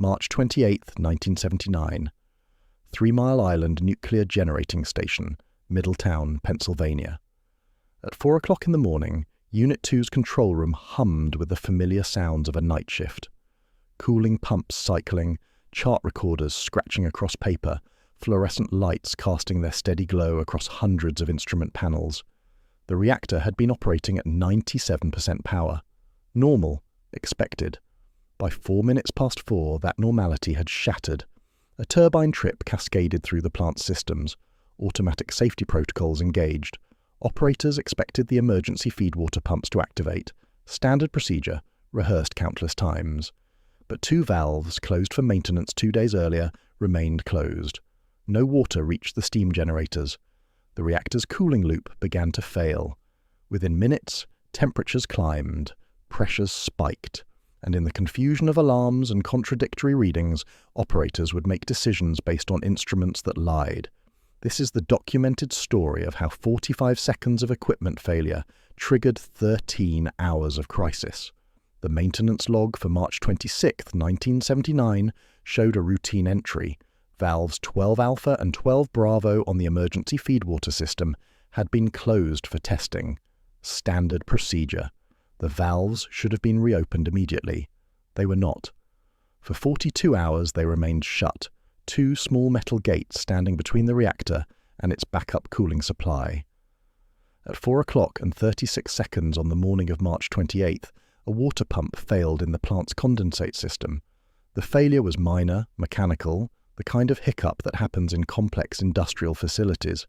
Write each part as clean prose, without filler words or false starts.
March 28, 1979. 3 Mile Island Nuclear Generating Station, Middletown, Pennsylvania. At 4 o'clock in the morning, Unit 2's control room hummed with the familiar sounds of a night shift. Cooling pumps cycling, chart recorders scratching across paper, fluorescent lights casting their steady glow across hundreds of instrument panels. The reactor had been operating at 97% power. Normal, expected. By 4 minutes past 4, that normality had shattered. A turbine trip cascaded through the plant's systems. Automatic safety protocols engaged. Operators expected the emergency feedwater pumps to activate. Standard procedure, rehearsed countless times. But 2 valves, closed for maintenance 2 days earlier, remained closed. No water reached the steam generators. The reactor's cooling loop began to fail. Within minutes, temperatures climbed, pressures spiked, and in the confusion of alarms and contradictory readings, operators would make decisions based on instruments that lied. This is the documented story of how 45 seconds of equipment failure triggered 13 hours of crisis. The maintenance log for March 26, 1979, showed a routine entry. Valves 12 Alpha and 12 Bravo on the emergency feedwater system had been closed for testing. Standard procedure. The valves should have been reopened immediately. They were not. For 42 hours they remained shut, 2 small metal gates standing between the reactor and its backup cooling supply. At 4 o'clock and 36 seconds on the morning of March 28th, a water pump failed in the plant's condensate system. The failure was minor, mechanical, the kind of hiccup that happens in complex industrial facilities.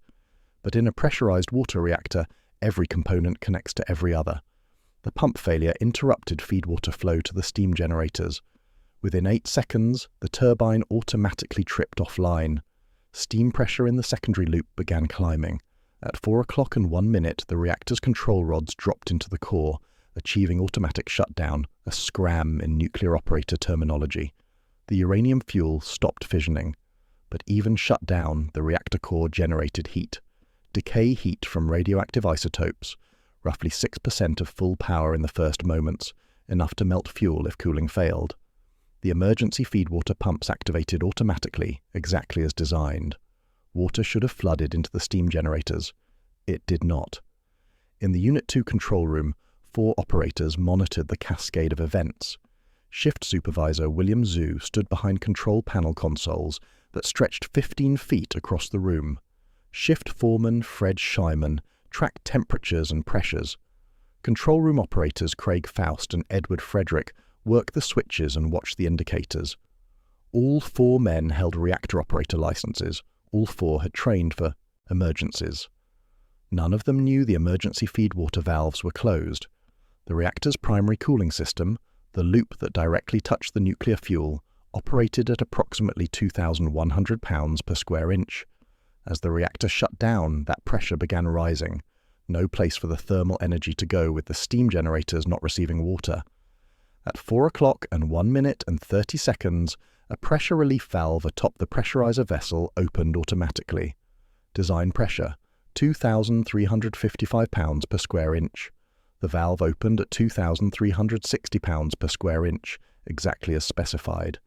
But in a pressurized water reactor, every component connects to every other. The pump failure interrupted feedwater flow to the steam generators. Within 8 seconds, the turbine automatically tripped offline. Steam pressure in the secondary loop began climbing. At 4 o'clock and 1 minute, the reactor's control rods dropped into the core, achieving automatic shutdown, a scram in nuclear operator terminology. The uranium fuel stopped fissioning. But even shut down, the reactor core generated heat. Decay heat from radioactive isotopes, roughly 6% of full power in the first moments, enough to melt fuel if cooling failed. The emergency feedwater pumps activated automatically, exactly as designed. Water should have flooded into the steam generators. It did not. In the Unit 2 control room, 4 operators monitored the cascade of events. Shift Supervisor William Zhu stood behind control panel consoles that stretched 15 feet across the room. Shift Foreman Fred Scheiman tracked temperatures and pressures. Control room operators Craig Faust and Edward Frederick worked the switches and watched the indicators. All 4 men held reactor operator licenses. All 4 had trained for emergencies. None of them knew the emergency feedwater valves were closed. The reactor's primary cooling system, the loop that directly touched the nuclear fuel, operated at approximately 2,100 pounds per square inch. As the reactor shut down, that pressure began rising. No place for the thermal energy to go with the steam generators not receiving water. At 4 o'clock and 1 minute and 30 seconds, a pressure relief valve atop the pressurizer vessel opened automatically. Design pressure, 2,355 pounds per square inch. The valve opened at 2,360 pounds per square inch, exactly as specified.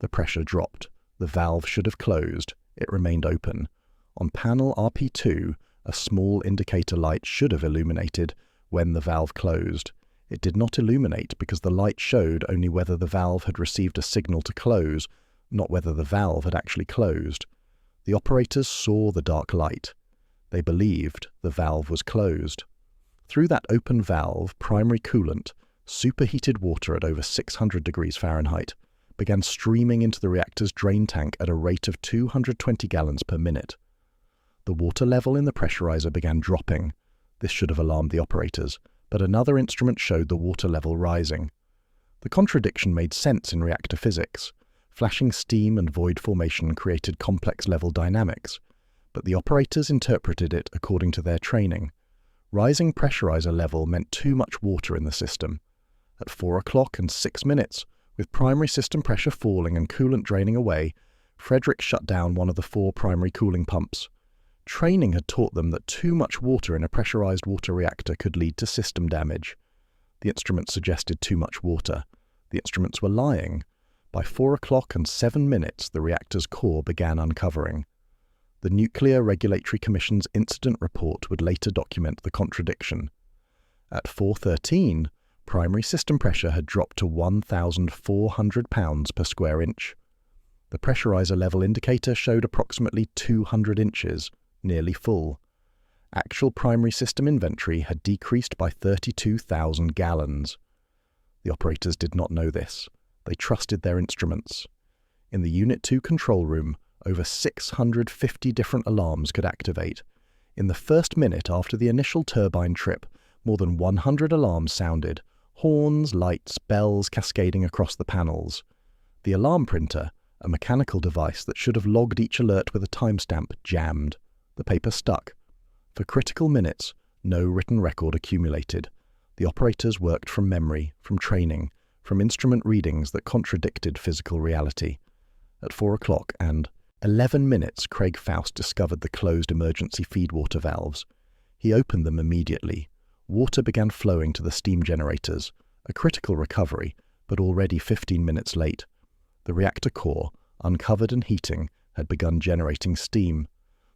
The pressure dropped. The valve should have closed. It remained open. On panel RP2, a small indicator light should have illuminated when the valve closed. It did not illuminate because the light showed only whether the valve had received a signal to close, not whether the valve had actually closed. The operators saw the dark light. They believed the valve was closed. Through that open valve, primary coolant, superheated water at over 600 degrees Fahrenheit, began streaming into the reactor's drain tank at a rate of 220 gallons per minute. The water level in the pressurizer began dropping. This should have alarmed the operators, but another instrument showed the water level rising. The contradiction made sense in reactor physics. Flashing steam and void formation created complex level dynamics, but the operators interpreted it according to their training. Rising pressurizer level meant too much water in the system. At 4 o'clock and 6 minutes, with primary system pressure falling and coolant draining away, Frederick shut down one of the 4 primary cooling pumps. Training had taught them that too much water in a pressurized water reactor could lead to system damage. The instruments suggested too much water. The instruments were lying. By 4 o'clock and 7 minutes, the reactor's core began uncovering. The Nuclear Regulatory Commission's incident report would later document the contradiction. At 4:13, primary system pressure had dropped to 1,400 pounds per square inch. The pressurizer level indicator showed approximately 200 inches, nearly full. Actual primary system inventory had decreased by 32,000 gallons. The operators did not know this. They trusted their instruments. In the Unit 2 control room, over 650 different alarms could activate. In the first minute after the initial turbine trip, more than 100 alarms sounded, horns, lights, bells cascading across the panels. The alarm printer, a mechanical device that should have logged each alert with a timestamp, jammed. The paper stuck. For critical minutes, no written record accumulated. The operators worked from memory, from training, from instrument readings that contradicted physical reality. At 4 o'clock and 11 minutes, Craig Faust discovered the closed emergency feedwater valves. He opened them immediately. Water began flowing to the steam generators, a critical recovery, but already 15 minutes late. The reactor core, uncovered and heating, had begun generating steam.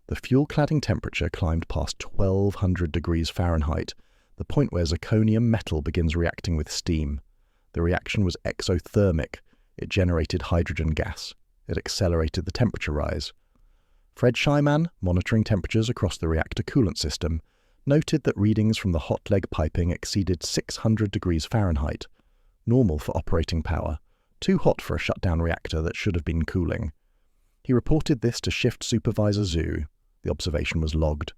The fuel cladding temperature climbed past 1,200 degrees Fahrenheit, the point where zirconium metal begins reacting with steam. The reaction was exothermic. It generated hydrogen gas. It accelerated the temperature rise. Fred Shyman, monitoring temperatures across the reactor coolant system, noted that readings from the hot leg piping exceeded 600 degrees Fahrenheit, normal for operating power, too hot for a shutdown reactor that should have been cooling. He reported this to Shift Supervisor Zhu. The observation was logged.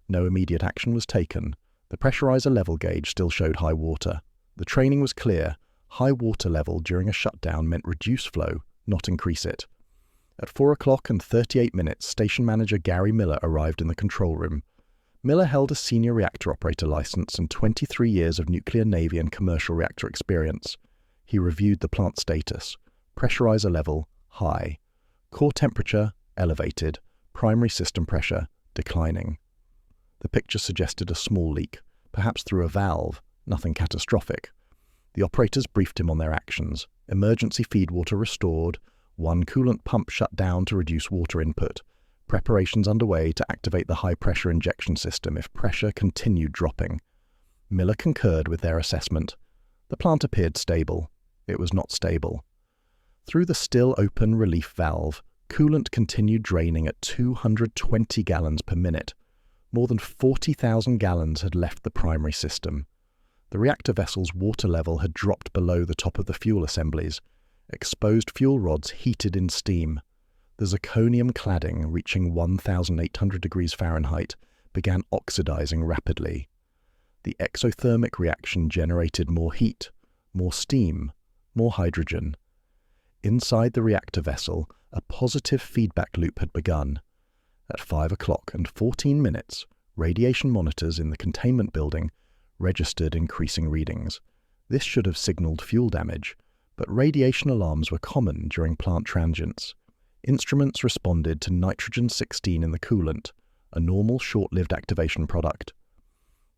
No immediate action was taken. The pressurizer level gauge still showed high water. The training was clear. High water level during a shutdown meant reduce flow, not increase it. At 4 o'clock and 38 minutes, Station Manager Gary Miller arrived in the control room. Miller held a senior reactor operator license and 23 years of nuclear navy and commercial reactor experience. He reviewed the plant status. Pressurizer level, high. Core temperature, elevated. Primary system pressure, declining. The picture suggested a small leak, perhaps through a valve, nothing catastrophic. The operators briefed him on their actions. Emergency feed water restored, one coolant pump shut down to reduce water input, preparations underway to activate the high-pressure injection system if pressure continued dropping. Miller concurred with their assessment. The plant appeared stable. It was not stable. Through the still open relief valve, coolant continued draining at 220 gallons per minute. More than 40,000 gallons had left the primary system. The reactor vessel's water level had dropped below the top of the fuel assemblies. Exposed fuel rods heated in steam. The zirconium cladding, reaching 1,800 degrees Fahrenheit, began oxidizing rapidly. The exothermic reaction generated more heat, more steam, more hydrogen. Inside the reactor vessel, a positive feedback loop had begun. At 5 o'clock and 14 minutes, radiation monitors in the containment building registered increasing readings. This should have signaled fuel damage, but radiation alarms were common during plant transients. Instruments responded to nitrogen-16 in the coolant, a normal short-lived activation product.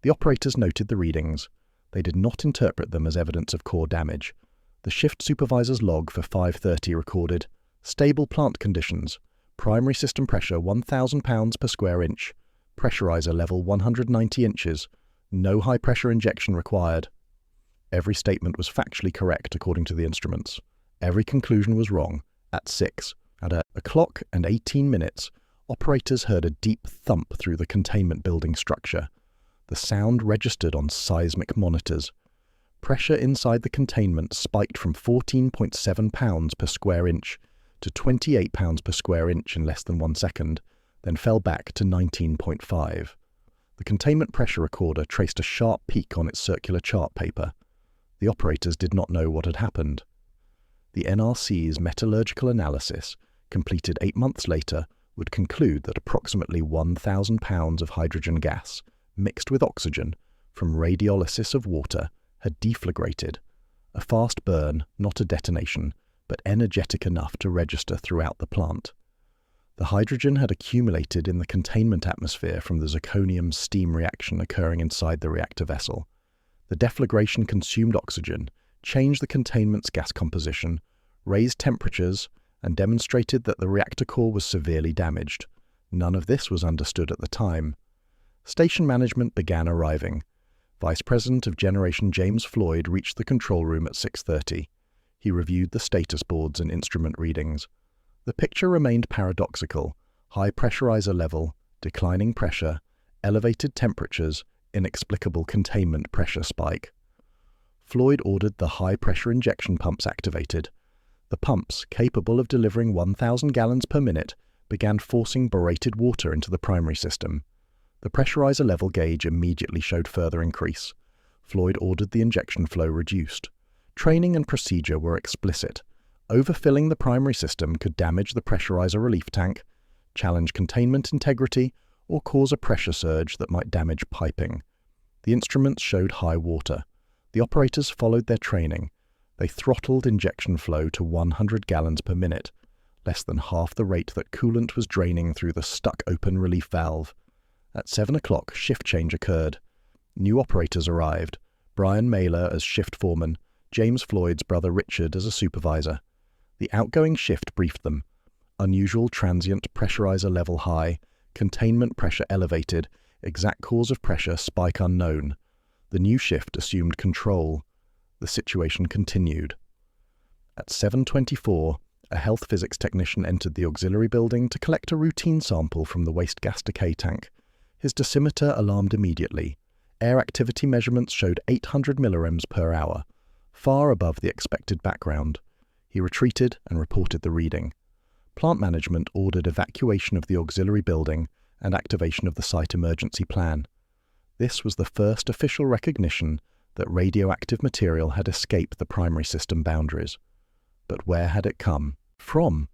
The operators noted the readings. They did not interpret them as evidence of core damage. The shift supervisor's log for 5:30 recorded, stable plant conditions, primary system pressure 1,000 pounds per square inch, pressurizer level 190 inches, no high-pressure injection required. Every statement was factually correct according to the instruments. Every conclusion was wrong. At 6, at a clock and 18 minutes, operators heard a deep thump through the containment building structure. The sound registered on seismic monitors. Pressure inside the containment spiked from 14.7 pounds per square inch to 28 pounds per square inch in less than 1 second, then fell back to 19.5. The containment pressure recorder traced a sharp peak on its circular chart paper. The operators did not know what had happened. The NRC's metallurgical analysis, completed 8 months later, would conclude that approximately 1,000 pounds of hydrogen gas, mixed with oxygen, from radiolysis of water, had deflagrated. A fast burn, not a detonation, but energetic enough to register throughout the plant. The hydrogen had accumulated in the containment atmosphere from the zirconium steam reaction occurring inside the reactor vessel. The deflagration consumed oxygen, changed the containment's gas composition, raised temperatures, and demonstrated that the reactor core was severely damaged. None of this was understood at the time. Station management began arriving. Vice President of Generation James Floyd reached the control room at 6:30. He reviewed the status boards and instrument readings. The picture remained paradoxical: high pressurizer level, declining pressure, elevated temperatures, inexplicable containment pressure spike. Floyd ordered the high-pressure injection pumps activated. The pumps, capable of delivering 1,000 gallons per minute, began forcing borated water into the primary system. The pressurizer level gauge immediately showed further increase. Floyd ordered the injection flow reduced. Training and procedure were explicit. Overfilling the primary system could damage the pressurizer relief tank, challenge containment integrity, or cause a pressure surge that might damage piping. The instruments showed high water. The operators followed their training. They throttled injection flow to 100 gallons per minute, less than half the rate that coolant was draining through the stuck-open relief valve. At 7 o'clock, shift change occurred. New operators arrived: Brian Mailer as shift foreman, James Floyd's brother Richard as a supervisor. The outgoing shift briefed them. Unusual transient pressurizer level high, containment pressure elevated, exact cause of pressure spike unknown. The new shift assumed control. The situation continued. At 7:24, a health physics technician entered the auxiliary building to collect a routine sample from the waste gas decay tank. His dosimeter alarmed immediately. Air activity measurements showed 800 millirems per hour, far above the expected background. He retreated and reported the reading. Plant management ordered evacuation of the auxiliary building and activation of the site emergency plan. This was the first official recognition that radioactive material had escaped the primary system boundaries. But where had it come from?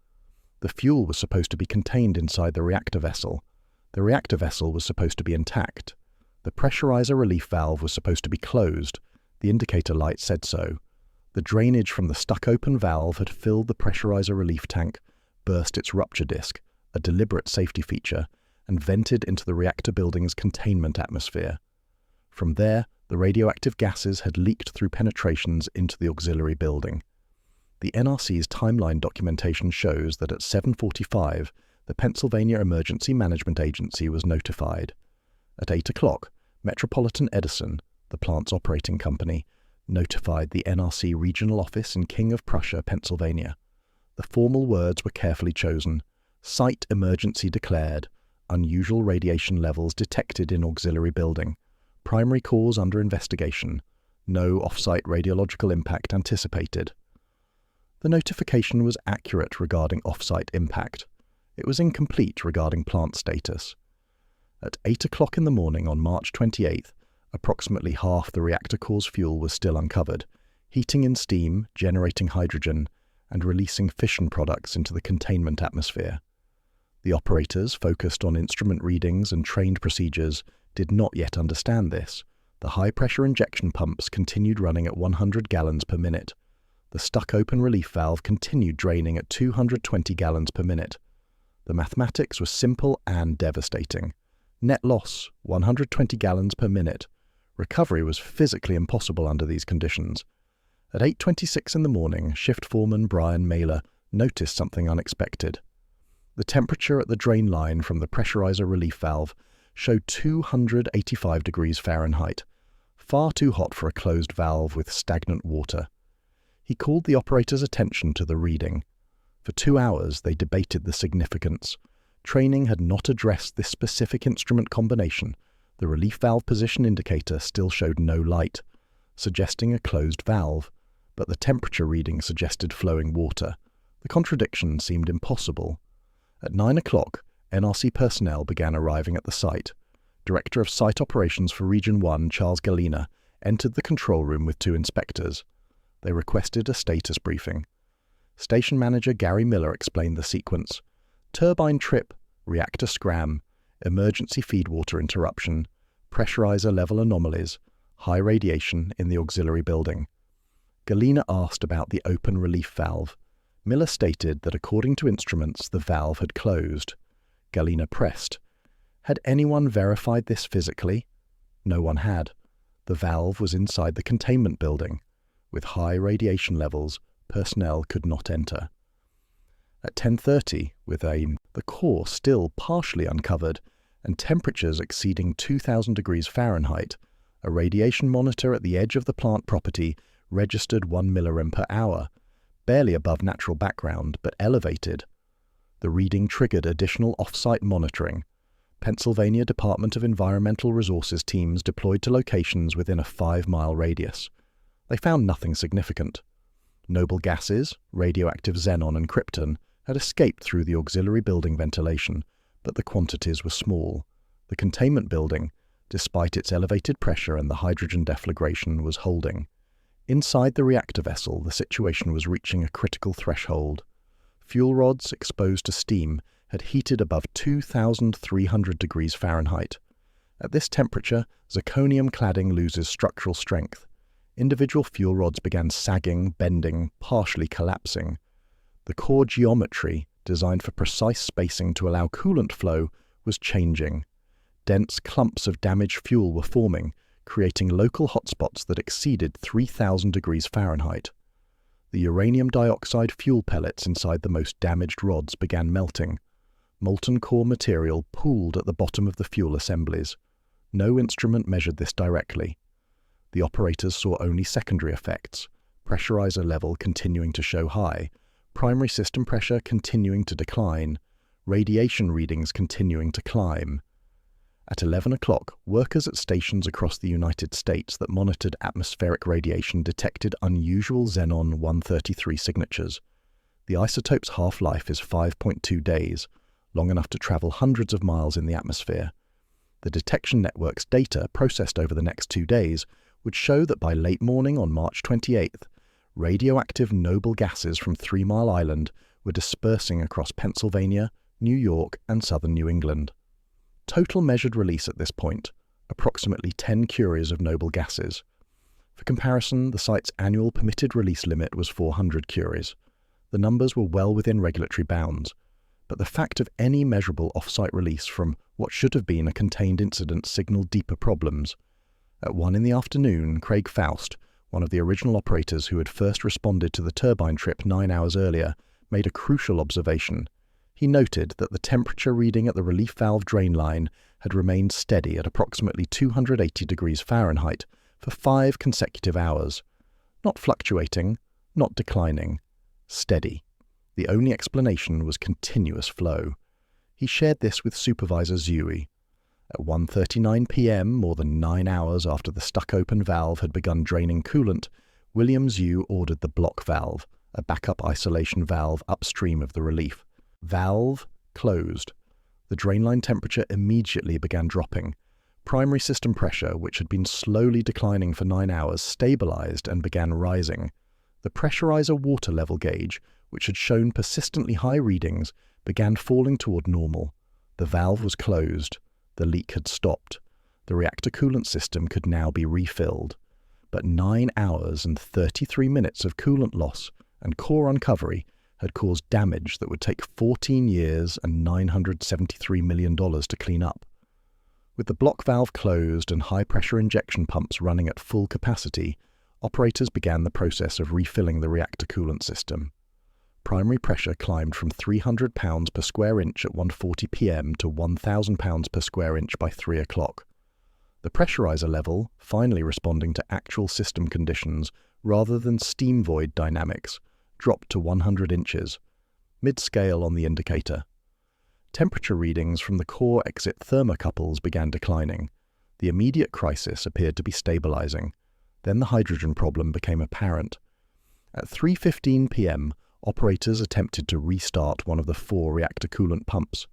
The fuel was supposed to be contained inside the reactor vessel. The reactor vessel was supposed to be intact. The pressurizer relief valve was supposed to be closed. The indicator light said so. The drainage from the stuck-open valve had filled the pressurizer relief tank, burst its rupture disc, a deliberate safety feature, and vented into the reactor building's containment atmosphere. From there, the radioactive gases had leaked through penetrations into the auxiliary building. The NRC's timeline documentation shows that at 7:45, the Pennsylvania Emergency Management Agency was notified. At 8 o'clock, Metropolitan Edison, the plant's operating company, notified the NRC regional office in King of Prussia, Pennsylvania. The formal words were carefully chosen: site emergency declared, unusual radiation levels detected in auxiliary building, primary cause under investigation, no off-site radiological impact anticipated. The notification was accurate regarding off-site impact. It was incomplete regarding plant status. At 8 o'clock in the morning on March 28th, approximately half the reactor core's fuel was still uncovered, heating in steam, generating hydrogen, and releasing fission products into the containment atmosphere. The operators, focused on instrument readings and trained procedures, did not yet understand this. The high-pressure injection pumps continued running at 100 gallons per minute. The stuck-open relief valve continued draining at 220 gallons per minute. The mathematics was simple and devastating. Net loss, 120 gallons per minute. Recovery was physically impossible under these conditions. At 8:26 in the morning, shift foreman Brian Mailer noticed something unexpected. The temperature at the drain line from the pressurizer relief valve showed 285 degrees Fahrenheit, far too hot for a closed valve with stagnant water. He called the operator's attention to the reading. For 2 hours they debated the significance. Training had not addressed this specific instrument combination. The relief valve position indicator still showed no light, suggesting a closed valve, but the temperature reading suggested flowing water. The contradiction seemed impossible. At 9 o'clock, NRC personnel began arriving at the site. Director of Site Operations for Region 1, Charles Galena, entered the control room with 2 inspectors. They requested a status briefing. Station Manager Gary Miller explained the sequence: turbine trip, reactor scram, emergency feed water interruption, pressurizer level anomalies, high radiation in the auxiliary building. Galena asked about the open relief valve. Miller stated that according to instruments, the valve had closed. Galena pressed: had anyone verified this physically? No one had. The valve was inside the containment building. With high radiation levels, personnel could not enter. At 10:30, with the core still partially uncovered and temperatures exceeding 2,000 degrees Fahrenheit, a radiation monitor at the edge of the plant property registered 1 millirem per hour, barely above natural background, but elevated. The reading triggered additional off-site monitoring. Pennsylvania Department of Environmental Resources teams deployed to locations within a 5-mile radius. They found nothing significant. Noble gases, radioactive xenon and krypton, had escaped through the auxiliary building ventilation, but the quantities were small. The containment building, despite its elevated pressure and the hydrogen deflagration, was holding. Inside the reactor vessel, the situation was reaching a critical threshold. Fuel rods exposed to steam had heated above 2,300 degrees Fahrenheit. At this temperature, zirconium cladding loses structural strength. Individual fuel rods began sagging, bending, partially collapsing. The core geometry, designed for precise spacing to allow coolant flow, was changing. Dense clumps of damaged fuel were forming, creating local hotspots that exceeded 3,000 degrees Fahrenheit. The uranium dioxide fuel pellets inside the most damaged rods began melting. Molten core material pooled at the bottom of the fuel assemblies. No instrument measured this directly. The operators saw only secondary effects: pressurizer level continuing to show high, primary system pressure continuing to decline, radiation readings continuing to climb. At 11 o'clock, workers at stations across the United States that monitored atmospheric radiation detected unusual xenon-133 signatures. The isotope's half-life is 5.2 days, long enough to travel hundreds of miles in the atmosphere. The detection network's data, processed over the next 2 days, would show that by late morning on March 28th, radioactive noble gases from 3 Mile Island were dispersing across Pennsylvania, New York, and southern New England. Total measured release at this point, approximately 10 curies of noble gases. For comparison, the site's annual permitted release limit was 400 curies. The numbers were well within regulatory bounds, but the fact of any measurable off-site release from what should have been a contained incident signaled deeper problems. At 1 in the afternoon, Craig Faust, one of the original operators who had first responded to the turbine trip 9 hours earlier, made a crucial observation. He noted that the temperature reading at the relief valve drain line had remained steady at approximately 280 degrees Fahrenheit for 5 consecutive hours. Not fluctuating, not declining, steady. The only explanation was continuous flow. He shared this with Supervisor Zui. At 1:39 p.m., more than 9 hours after the stuck-open valve had begun draining coolant, William Zhu ordered the block valve, a backup isolation valve upstream of the relief. Valve closed. The drainline temperature immediately began dropping. Primary system pressure, which had been slowly declining for 9 hours, stabilized and began rising. The pressurizer water level gauge, which had shown persistently high readings, began falling toward normal. The valve was closed. The leak had stopped. The reactor coolant system could now be refilled. But 9 hours and 33 minutes of coolant loss and core uncovery had caused damage that would take 14 years and $973 million to clean up. With the block valve closed and high-pressure injection pumps running at full capacity, operators began the process of refilling the reactor coolant system. Primary pressure climbed from 300 pounds per square inch at 1:40 p.m. to 1,000 pounds per square inch by 3 o'clock. The pressurizer level, finally responding to actual system conditions rather than steam void dynamics, dropped to 100 inches, mid-scale on the indicator. Temperature readings from the core exit thermocouples began declining. The immediate crisis appeared to be stabilizing. Then the hydrogen problem became apparent. At 3:15 p.m., operators attempted to restart one of the 4 reactor coolant pumps.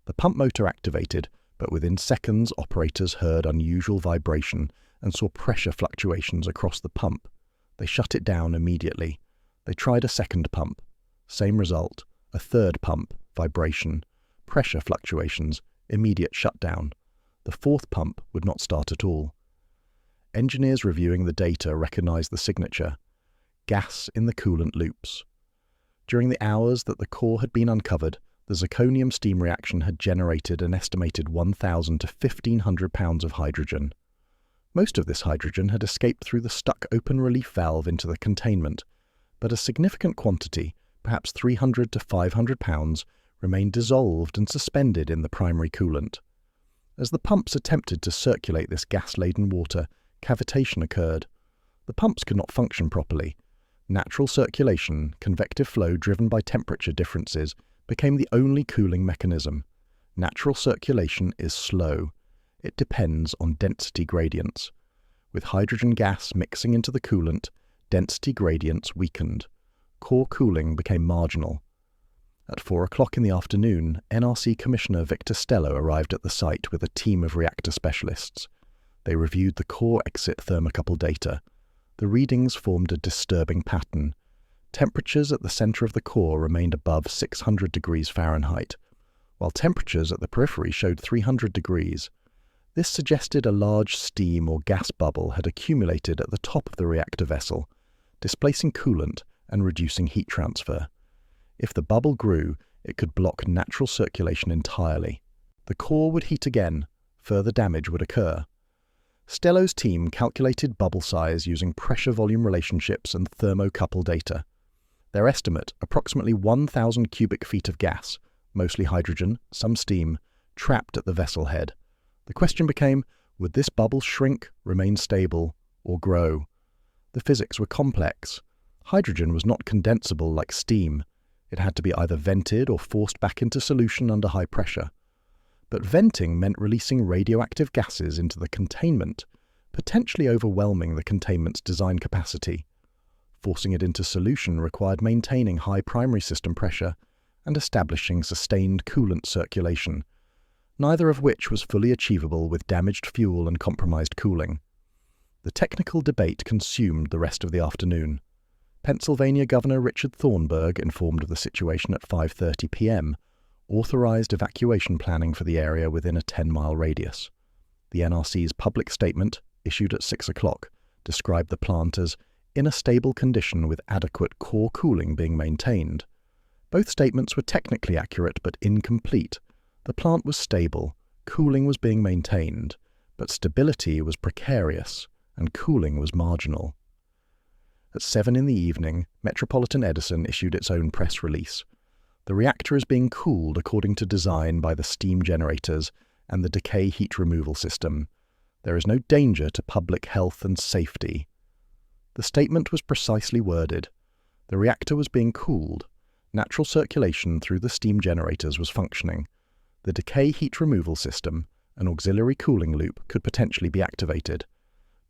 The pump motor activated, but within seconds operators heard unusual vibration and saw pressure fluctuations across the pump. They shut it down immediately. They tried a second pump. Same result. A third pump. Vibration. Pressure fluctuations. Immediate shutdown. The 4th pump would not start at all. Engineers reviewing the data recognized the signature. Gas in the coolant loops. During the hours that the core had been uncovered, the zirconium steam reaction had generated an estimated 1,000 to 1,500 pounds of hydrogen. Most of this hydrogen had escaped through the stuck-open relief valve into the containment. but a significant quantity, perhaps 300 to 500 pounds, remained dissolved and suspended in the primary coolant. As the pumps attempted to circulate this gas-laden water, cavitation occurred. The pumps could not function properly. Natural circulation, convective flow driven by temperature differences, became the only cooling mechanism. Natural circulation is slow. It depends on density gradients. With hydrogen gas mixing into the coolant, density gradients weakened. Core cooling became marginal. At 4 o'clock in the afternoon, NRC Commissioner Victor Stello arrived at the site with a team of reactor specialists. They reviewed the core exit thermocouple data. The readings formed a disturbing pattern. Temperatures at the center of the core remained above 600 degrees Fahrenheit, while temperatures at the periphery showed 300 degrees. This suggested a large steam or gas bubble had accumulated at the top of the reactor vessel, displacing coolant and reducing heat transfer. If the bubble grew, it could block natural circulation entirely. The core would heat again, further damage would occur. Stello's team calculated bubble size using pressure-volume relationships and thermocouple data. Their estimate, approximately 1,000 cubic feet of gas, mostly hydrogen, some steam, trapped at the vessel head. The question became, would this bubble shrink, remain stable, or grow? The physics were complex. Hydrogen was not condensable like steam. It had to be either vented or forced back into solution under high pressure. But venting meant releasing radioactive gases into the containment, potentially overwhelming the containment's design capacity. Forcing it into solution required maintaining high primary system pressure and establishing sustained coolant circulation, neither of which was fully achievable with damaged fuel and compromised cooling. The technical debate consumed the rest of the afternoon. Pennsylvania Governor Richard Thornburgh, informed of the situation at 5:30 p.m., authorized evacuation planning for the area within a 10-mile radius. The NRC's public statement, issued at 6 o'clock, described the plant as in a stable condition with adequate core cooling being maintained. Both statements were technically accurate but incomplete. The plant was stable, cooling was being maintained, but stability was precarious and cooling was marginal. At 7 in the evening, Metropolitan Edison issued its own press release. The reactor is being cooled according to design by the steam generators and the decay heat removal system. There is no danger to public health and safety. The statement was precisely worded. The reactor was being cooled. Natural circulation through the steam generators was functioning. The decay heat removal system, an auxiliary cooling loop, could potentially be activated.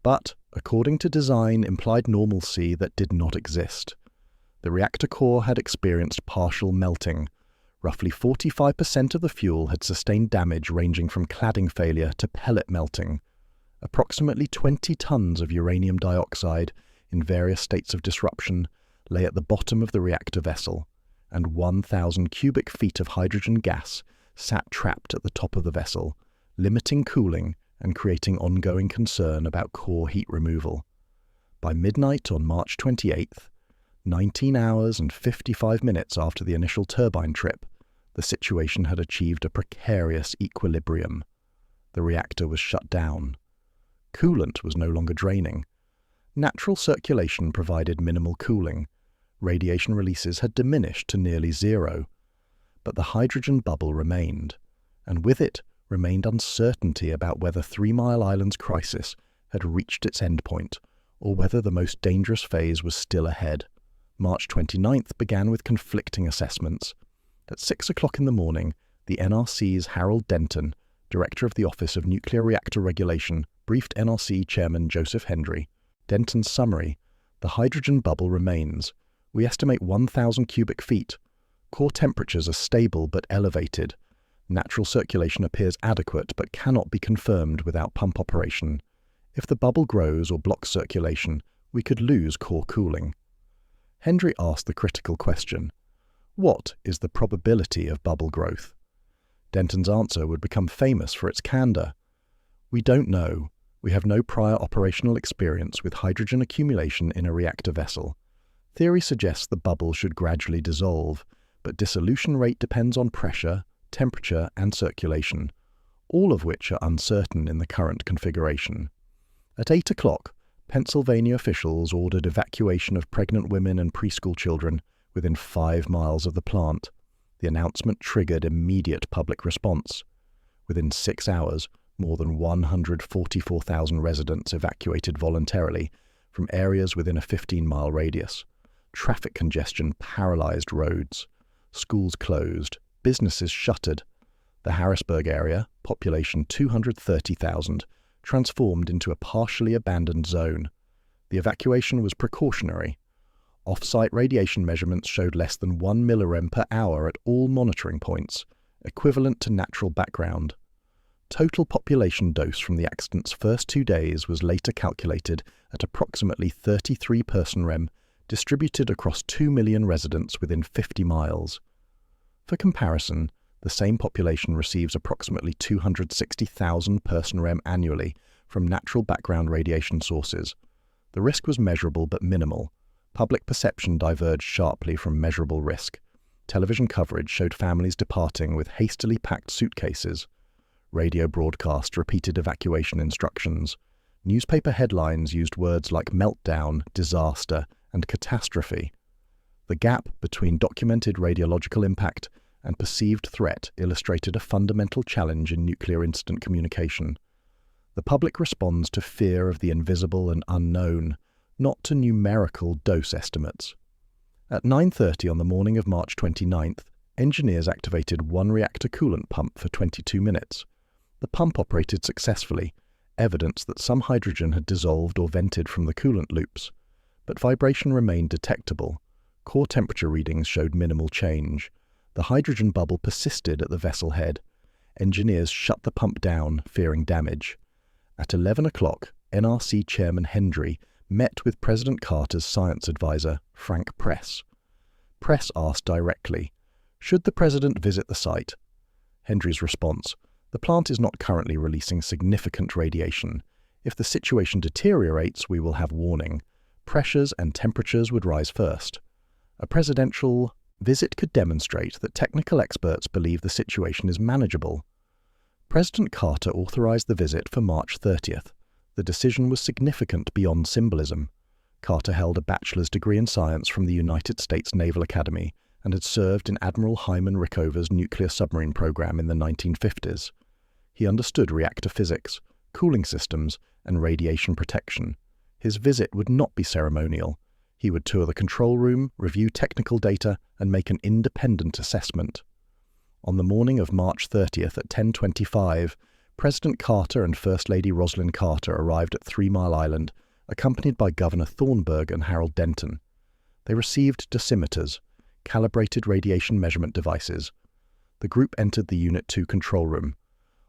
But, according to design, implied normalcy that did not exist. The reactor core had experienced partial melting. Roughly 45% of the fuel had sustained damage ranging from cladding failure to pellet melting. Approximately 20 tons of uranium dioxide, in various states of disruption, lay at the bottom of the reactor vessel, and 1,000 cubic feet of hydrogen gas sat trapped at the top of the vessel, limiting cooling and creating ongoing concern about core heat removal. By midnight on March 28th, 19 hours and 55 minutes after the initial turbine trip, the situation had achieved a precarious equilibrium. The reactor was shut down. Coolant was no longer draining. Natural circulation provided minimal cooling. Radiation releases had diminished to nearly zero. But the hydrogen bubble remained, and with it remained uncertainty about whether 3 Mile Island's crisis had reached its endpoint, or whether the most dangerous phase was still ahead. March 29th began with conflicting assessments. At 6 o'clock in the morning, the NRC's Harold Denton, Director of the Office of Nuclear Reactor Regulation, briefed NRC Chairman Joseph Hendry. Denton's summary: the hydrogen bubble remains. We estimate 1,000 cubic feet. Core temperatures are stable but elevated. Natural circulation appears adequate but cannot be confirmed without pump operation. If the bubble grows or blocks circulation, we could lose core cooling. Hendry asked the critical question: what is the probability of bubble growth? Denton's answer would become famous for its candor. We don't know. We have no prior operational experience with hydrogen accumulation in a reactor vessel. Theory suggests the bubble should gradually dissolve, but dissolution rate depends on pressure, temperature, and circulation, all of which are uncertain in the current configuration. At 8 o'clock, Pennsylvania officials ordered evacuation of pregnant women and preschool children within 5 miles of the plant. The announcement triggered immediate public response. Within 6 hours, more than 144,000 residents evacuated voluntarily from areas within a 15-mile radius. Traffic congestion paralyzed roads. Schools closed. Businesses shuttered. The Harrisburg area, population 230,000, transformed into a partially abandoned zone. The evacuation was precautionary. Off-site radiation measurements showed less than 1 millirem per hour at all monitoring points, equivalent to natural background. Total population dose from the accident's first 2 days was later calculated at approximately 33 person rem, distributed across 2 million residents within 50 miles. For comparison, the same population receives approximately 260,000 person rem annually from natural background radiation sources. The risk was measurable but minimal. Public perception diverged sharply from measurable risk. Television coverage showed families departing with hastily packed suitcases. Radio broadcast repeated evacuation instructions. Newspaper headlines used words like meltdown, disaster, and catastrophe. The gap between documented radiological impact and perceived threat illustrated a fundamental challenge in nuclear incident communication. The public responds to fear of the invisible and unknown, not to numerical dose estimates. At 9:30 on the morning of March 29th, engineers activated one reactor coolant pump for 22 minutes. The pump operated successfully, evidence that some hydrogen had dissolved or vented from the coolant loops. But vibration remained detectable. Core temperature readings showed minimal change. The hydrogen bubble persisted at the vessel head. Engineers shut the pump down, fearing damage. At 11 o'clock, NRC Chairman Hendry met with President Carter's science advisor, Frank Press. Press asked directly, should the president visit the site? Hendry's response, the plant is not currently releasing significant radiation. If the situation deteriorates, we will have warning. Pressures and temperatures would rise first. A presidential visit could demonstrate that technical experts believe the situation is manageable. President Carter authorized the visit for March 30th. The decision was significant beyond symbolism. Carter held a bachelor's degree in science from the United States Naval Academy and had served in Admiral Hyman Rickover's nuclear submarine program in the 1950s. He understood reactor physics, cooling systems, and radiation protection. His visit would not be ceremonial. He would tour the control room, review technical data, and make an independent assessment. On the morning of March 30th at 10:25, President Carter and First Lady Rosalind Carter arrived at 3 Mile Island, accompanied by Governor Thornburg and Harold Denton. They received dosimeters, calibrated radiation measurement devices. The group entered the Unit 2 control room.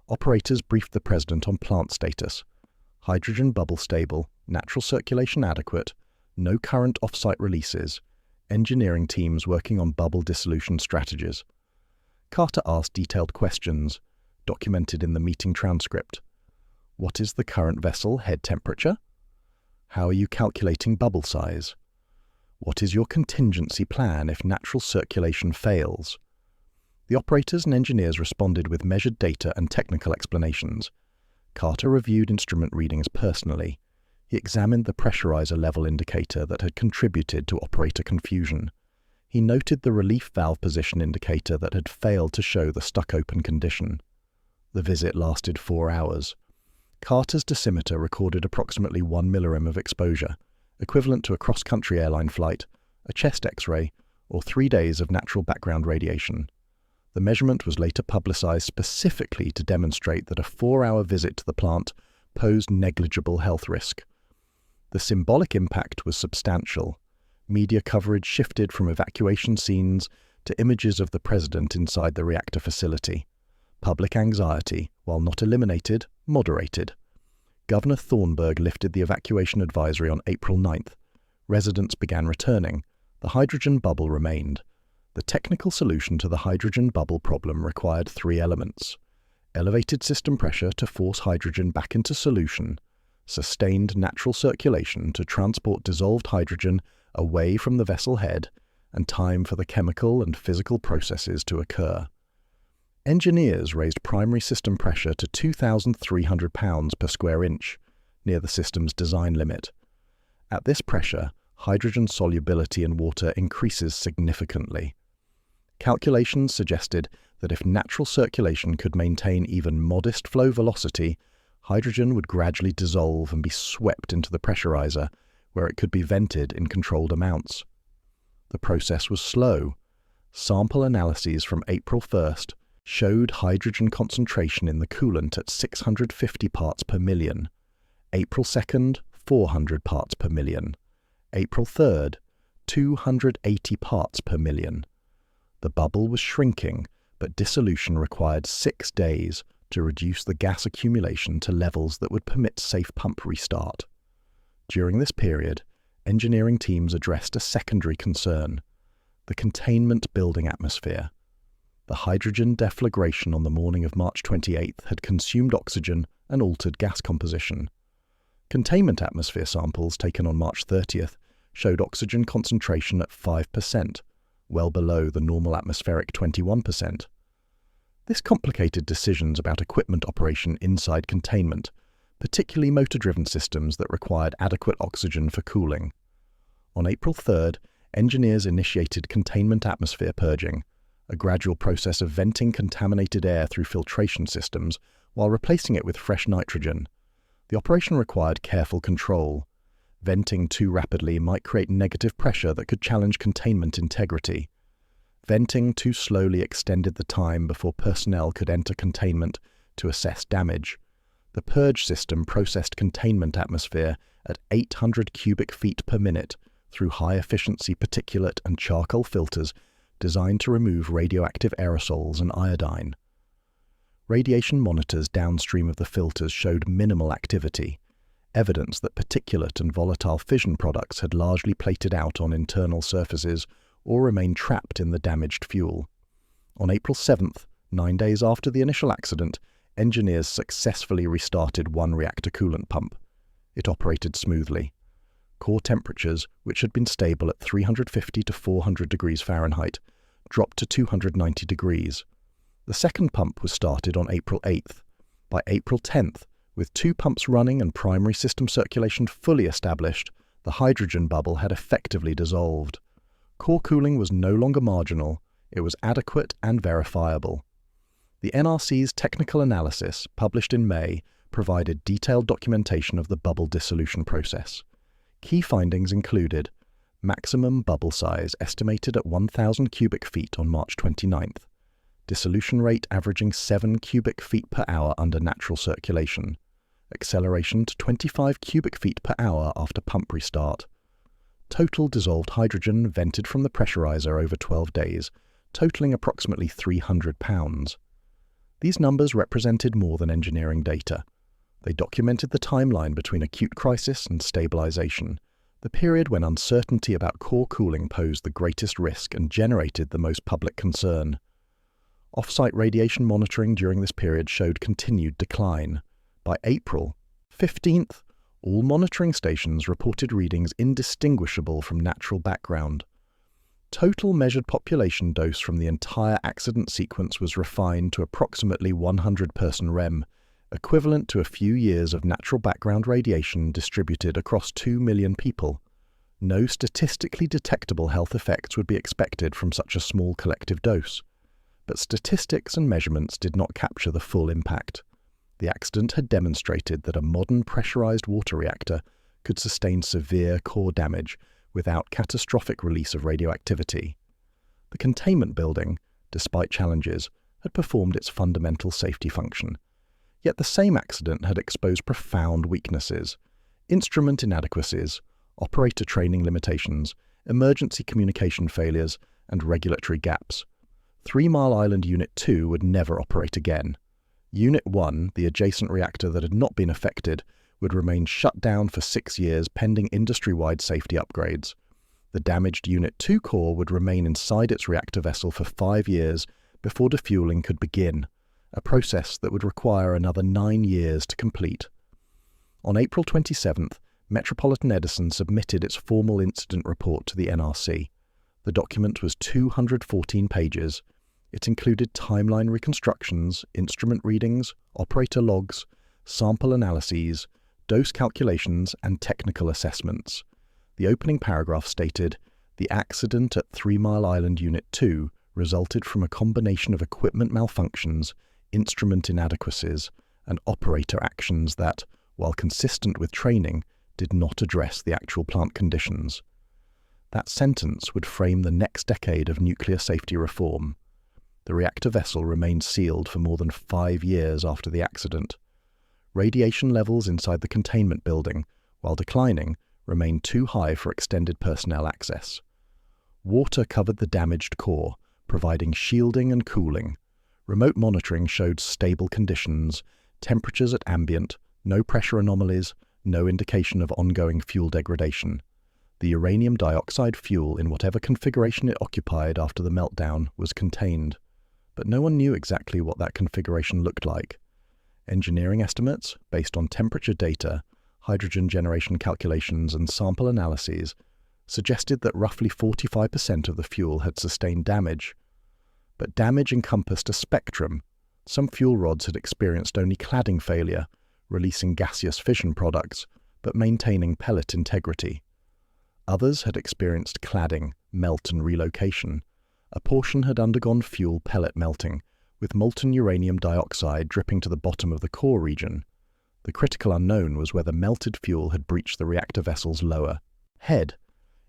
Operators briefed the President on plant status. Hydrogen bubble stable, natural circulation adequate, no current off-site releases, engineering teams working on bubble dissolution strategies. Carter asked detailed questions, documented in the meeting transcript. What is the current vessel head temperature? How are you calculating bubble size? What is your contingency plan if natural circulation fails? The operators and engineers responded with measured data and technical explanations. Carter reviewed instrument readings personally. He examined the pressurizer level indicator that had contributed to operator confusion. He noted the relief valve position indicator that had failed to show the stuck-open condition. The visit lasted 4 hours. Carter's dosimeter recorded approximately 1 millirem of exposure, equivalent to a cross-country airline flight, a chest X-ray, or 3 days of natural background radiation. The measurement was later publicized specifically to demonstrate that a 4-hour visit to the plant posed negligible health risk. The symbolic impact was substantial. Media coverage shifted from evacuation scenes to images of the president inside the reactor facility. Public anxiety, while not eliminated, moderated. Governor Thornburg lifted the evacuation advisory on April 9th. Residents began returning. The hydrogen bubble remained. The technical solution to the hydrogen bubble problem required 3 elements: elevated system pressure to force hydrogen back into solution, sustained natural circulation to transport dissolved hydrogen away from the vessel head, and time for the chemical and physical processes to occur. Engineers raised primary system pressure to 2,300 pounds per square inch, near the system's design limit. At this pressure, hydrogen solubility in water increases significantly. Calculations suggested that if natural circulation could maintain even modest flow velocity, hydrogen would gradually dissolve and be swept into the pressurizer, where it could be vented in controlled amounts. The process was slow. Sample analyses from April 1st showed hydrogen concentration in the coolant at 650 parts per million. April 2nd, 400 parts per million. April 3rd, 280 parts per million. The bubble was shrinking, but dissolution required 6 days to reduce the gas accumulation to levels that would permit safe pump restart. During this period, engineering teams addressed a secondary concern: the containment building atmosphere. The hydrogen deflagration on the morning of March 28th had consumed oxygen and altered gas composition. Containment atmosphere samples taken on March 30th showed oxygen concentration at 5%, well below the normal atmospheric 21%. This complicated decisions about equipment operation inside containment, particularly motor-driven systems that required adequate oxygen for cooling. On April 3rd, engineers initiated containment atmosphere purging, a gradual process of venting contaminated air through filtration systems while replacing it with fresh nitrogen. The operation required careful control. Venting too rapidly might create negative pressure that could challenge containment integrity. Venting too slowly extended the time before personnel could enter containment to assess damage. The purge system processed containment atmosphere at 800 cubic feet per minute through high-efficiency particulate and charcoal filters designed to remove radioactive aerosols and iodine. Radiation monitors downstream of the filters showed minimal activity, evidence that particulate and volatile fission products had largely plated out on internal surfaces or remained trapped in the damaged fuel. On April 7th, 9 days after the initial accident, engineers successfully restarted one reactor coolant pump. It operated smoothly. Core temperatures, which had been stable at 350 to 400 degrees Fahrenheit, dropped to 290 degrees. The second pump was started on April 8th. By April 10th, with 2 pumps running and primary system circulation fully established, the hydrogen bubble had effectively dissolved. Core cooling was no longer marginal, it was adequate and verifiable. The NRC's technical analysis, published in May, provided detailed documentation of the bubble dissolution process. Key findings included maximum bubble size estimated at 1,000 cubic feet on March 29th, dissolution rate averaging 7 cubic feet per hour under natural circulation, acceleration to 25 cubic feet per hour after pump restart, total dissolved hydrogen vented from the pressurizer over 12 days, totaling approximately 300 pounds. These numbers represented more than engineering data. They documented the timeline between acute crisis and stabilization, the period when uncertainty about core cooling posed the greatest risk and generated the most public concern. Off-site radiation monitoring during this period showed continued decline. By April 15th, all monitoring stations reported readings indistinguishable from natural background. Total measured population dose from the entire accident sequence was refined to approximately 100-person REM, equivalent to a few years of natural background radiation distributed across 2 million people. No statistically detectable health effects would be expected from such a small collective dose. But statistics and measurements did not capture the full impact. The accident had demonstrated that a modern pressurized water reactor could sustain severe core damage without catastrophic release of radioactivity. The containment building, despite challenges, had performed its fundamental safety function. Yet the same accident had exposed profound weaknesses: instrument inadequacies, operator training limitations, emergency communication failures, and regulatory gaps. 3 Mile Island Unit 2 would never operate again. Unit 1, the adjacent reactor that had not been affected, would remain shut down for 6 years pending industry-wide safety upgrades. The damaged Unit 2 core would remain inside its reactor vessel for 5 years before defueling could begin, a process that would require another 9 years to complete. On April 27th, Metropolitan Edison submitted its formal incident report to the NRC. The document was 214 pages. It included timeline reconstructions, instrument readings, operator logs, sample analyses, dose calculations, and technical assessments. The opening paragraph stated, "The accident at 3 Mile Island Unit 2 resulted from a combination of equipment malfunctions, instrument inadequacies, and operator actions that, while consistent with training, did not address the actual plant conditions." That sentence would frame the next decade of nuclear safety reform. The reactor vessel remained sealed for more than 5 years after the accident. Radiation levels inside the containment building, while declining, remained too high for extended personnel access. Water covered the damaged core, providing shielding and cooling. Remote monitoring showed stable conditions, temperatures at ambient, no pressure anomalies, no indication of ongoing fuel degradation. The uranium dioxide fuel, in whatever configuration it occupied after the meltdown, was contained. But no one knew exactly what that configuration looked like. Engineering estimates, based on temperature data, hydrogen generation calculations, and sample analyses, suggested that roughly 45% of the fuel had sustained damage. But damage encompassed a spectrum. Some fuel rods had experienced only cladding failure, releasing gaseous fission products, but maintaining pellet integrity. Others had experienced cladding, melt, and relocation. A portion had undergone fuel pellet melting, with molten uranium dioxide dripping to the bottom of the core region. The critical unknown was whether melted fuel had breached the reactor vessel's lower head.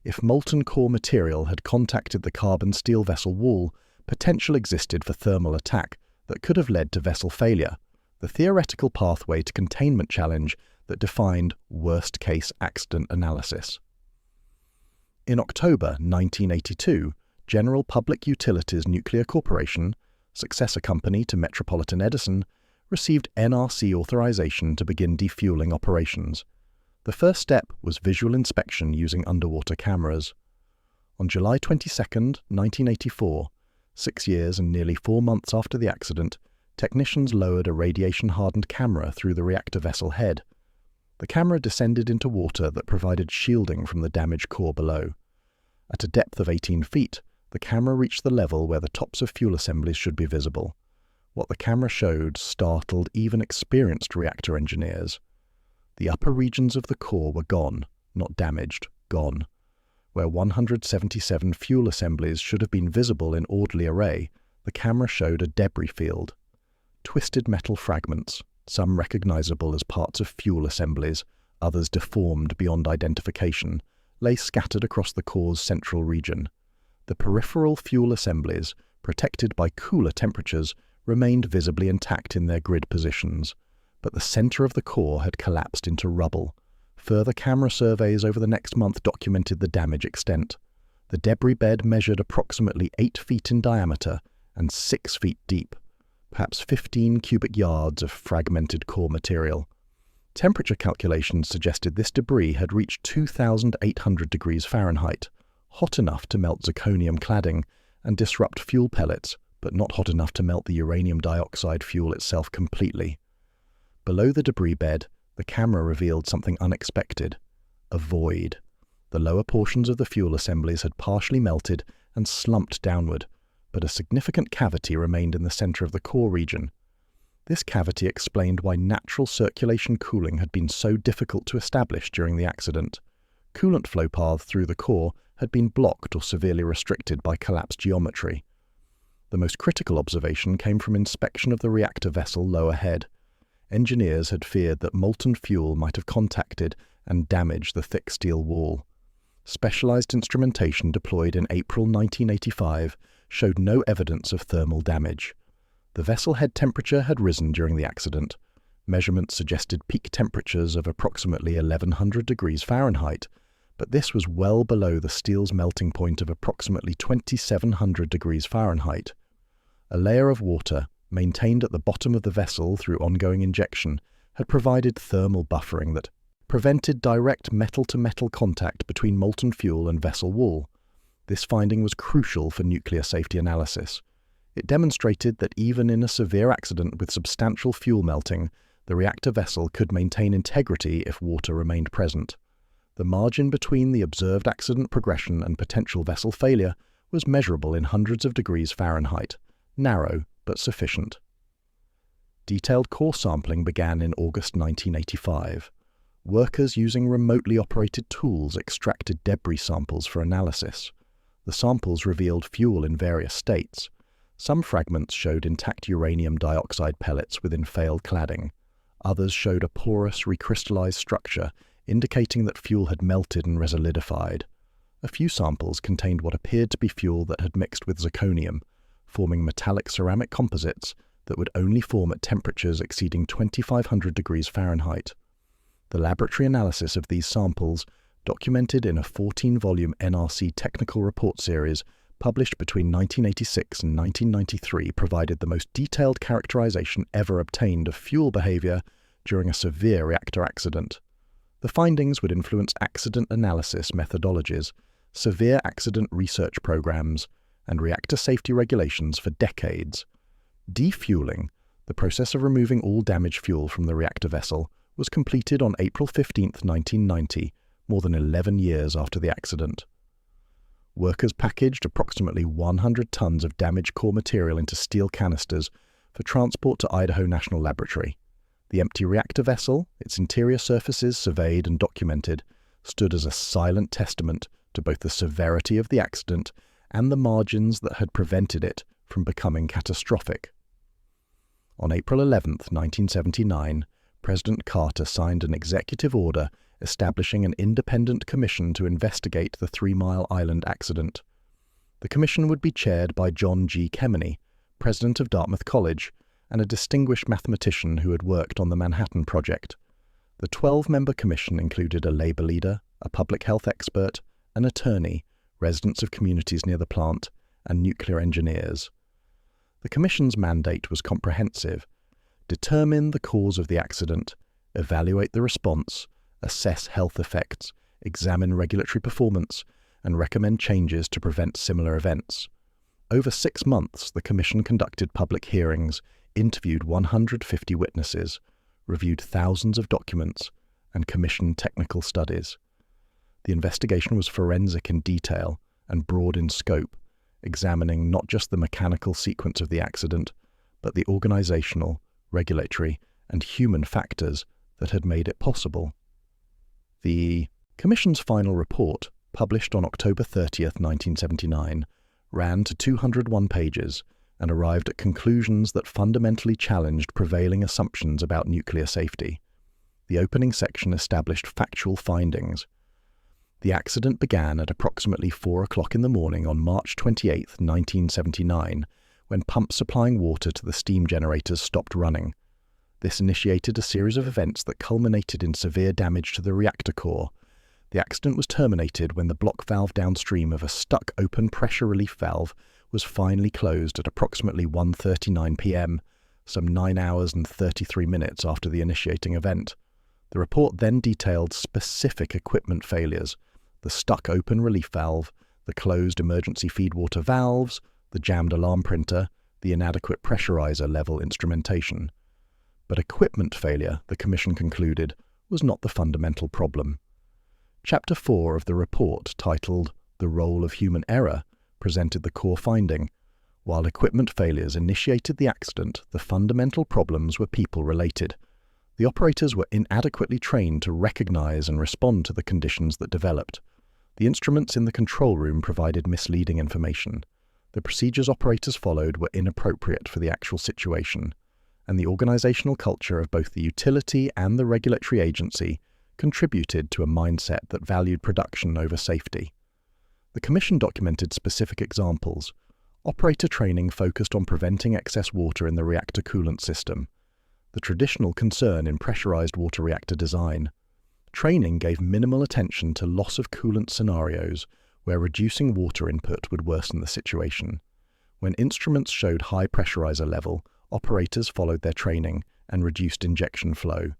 If molten core material had contacted the carbon steel vessel wall, potential existed for thermal attack that could have led to vessel failure, the theoretical pathway to containment challenge that defined worst-case accident analysis. In October 1982, General Public Utilities Nuclear Corporation, successor company to Metropolitan Edison, received NRC authorization to begin defueling operations. The first step was visual inspection using underwater cameras. On July 22, 1984, 6 years and nearly 4 months after the accident, technicians lowered a radiation-hardened camera through the reactor vessel head. The camera descended into water that provided shielding from the damaged core below. At a depth of 18 feet, the camera reached the level where the tops of fuel assemblies should be visible. What the camera showed startled even experienced reactor engineers. The upper regions of the core were gone, not damaged, gone. Where 177 fuel assemblies should have been visible in orderly array, the camera showed a debris field. Twisted metal fragments, some recognizable as parts of fuel assemblies, others deformed beyond identification, lay scattered across the core's central region. The peripheral fuel assemblies, protected by cooler temperatures, remained visibly intact in their grid positions, but the center of the core had collapsed into rubble. Further camera surveys over the next month documented the damage extent. The debris bed measured approximately 8 feet in diameter and 6 feet deep, perhaps 15 cubic yards of fragmented core material. Temperature calculations suggested this debris had reached 2,800 degrees Fahrenheit, hot enough to melt zirconium cladding and disrupt fuel pellets, but not hot enough to melt the uranium dioxide fuel itself completely. Below the debris bed, the camera revealed something unexpected: a void. The lower portions of the fuel assemblies had partially melted and slumped downward, but a significant cavity remained in the center of the core region. This cavity explained why natural circulation cooling had been so difficult to establish during the accident. Coolant flow paths through the core had been blocked or severely restricted by collapsed geometry. The most critical observation came from inspection of the reactor vessel lower head. Engineers had feared that molten fuel might have contacted and damaged the thick steel wall. Specialized instrumentation deployed in April 1985 showed no evidence of thermal damage. The vessel head temperature had risen during the accident. Measurements suggested peak temperatures of approximately 1,100 degrees Fahrenheit, but this was well below the steel's melting point of approximately 2,700 degrees Fahrenheit. A layer of water, maintained at the bottom of the vessel through ongoing injection, had provided thermal buffering that prevented direct metal-to-metal contact between molten fuel and vessel wall. This finding was crucial for nuclear safety analysis. It demonstrated that even in a severe accident with substantial fuel melting, the reactor vessel could maintain integrity if water remained present. The margin between the observed accident progression and potential vessel failure was measurable in hundreds of degrees Fahrenheit, narrow but sufficient. Detailed core sampling began in August 1985. workers using remotely operated tools extracted debris samples for analysis. The samples revealed fuel in various states. Some fragments showed intact uranium dioxide pellets within failed cladding. Others showed a porous, recrystallized structure, indicating that fuel had melted and resolidified. A few samples contained what appeared to be fuel that had mixed with zirconium, forming metallic ceramic composites that would only form at temperatures exceeding 2,500 degrees Fahrenheit. The laboratory analysis of these samples, documented in a 14-volume NRC technical report series published between 1986 and 1993, provided the most detailed characterization ever obtained of fuel behavior during a severe reactor accident. The findings would influence accident analysis methodologies, severe accident research programs, and reactor safety regulations for decades. Defueling, the process of removing all damaged fuel from the reactor vessel, was completed on April 15, 1990, more than 11 years after the accident. Workers packaged approximately 100 tons of damaged core material into steel canisters for transport to Idaho National Laboratory. The empty reactor vessel, its interior surfaces surveyed and documented, stood as a silent testament to both the severity of the accident and the margins that had prevented it from becoming catastrophic. On April 11, 1979, President Carter signed an executive order establishing an independent commission to investigate the 3 Mile Island accident. The commission would be chaired by John G. Kemeny, president of Dartmouth College, and a distinguished mathematician who had worked on the Manhattan Project. The 12-member commission included a labor leader, a public health expert, an attorney, residents of communities near the plant, and nuclear engineers. The commission's mandate was comprehensive: determine the cause of the accident, evaluate the response, assess health effects, examine regulatory performance, and recommend changes to prevent similar events. Over 6 months, the Commission conducted public hearings, interviewed 150 witnesses, reviewed thousands of documents, and commissioned technical studies. The investigation was forensic in detail and broad in scope, examining not just the mechanical sequence of the accident, but the organizational, regulatory, and human factors that had made it possible. The Commission's final report, published on October 30, 1979, ran to 201 pages and arrived at conclusions that fundamentally challenged prevailing assumptions about nuclear safety. The opening section established factual findings. The accident began at approximately 4 o'clock in the morning on March 28, 1979, when pumps supplying water to the steam generators stopped running. This initiated a series of events that culminated in severe damage to the reactor core. The accident was terminated when the block valve downstream of a stuck-open pressure relief valve was finally closed at approximately 1:39 p.m., some 9 hours and 33 minutes after the initiating event. The report then detailed specific equipment failures: the stuck-open relief valve, the closed emergency feedwater valves, the jammed alarm printer, the inadequate pressurizer level instrumentation. But equipment failure, the Commission concluded, was not the fundamental problem. Chapter 4 of the report, titled "The Role of Human Error," presented the core finding. While equipment failures initiated the accident, the fundamental problems were people-related. The operators were inadequately trained to recognize and respond to the conditions that developed. The instruments in the control room provided misleading information. The procedures operators followed were inappropriate for the actual situation, and the organizational culture of both the utility and the regulatory agency contributed to a mindset that valued production over safety. The Commission documented specific examples. Operator training focused on preventing excess water in the reactor coolant system, the traditional concern in pressurized water reactor design. Training gave minimal attention to loss of coolant scenarios where reducing water input would worsen the situation. When instruments showed high pressurizer level, operators followed their training and reduced injection flow.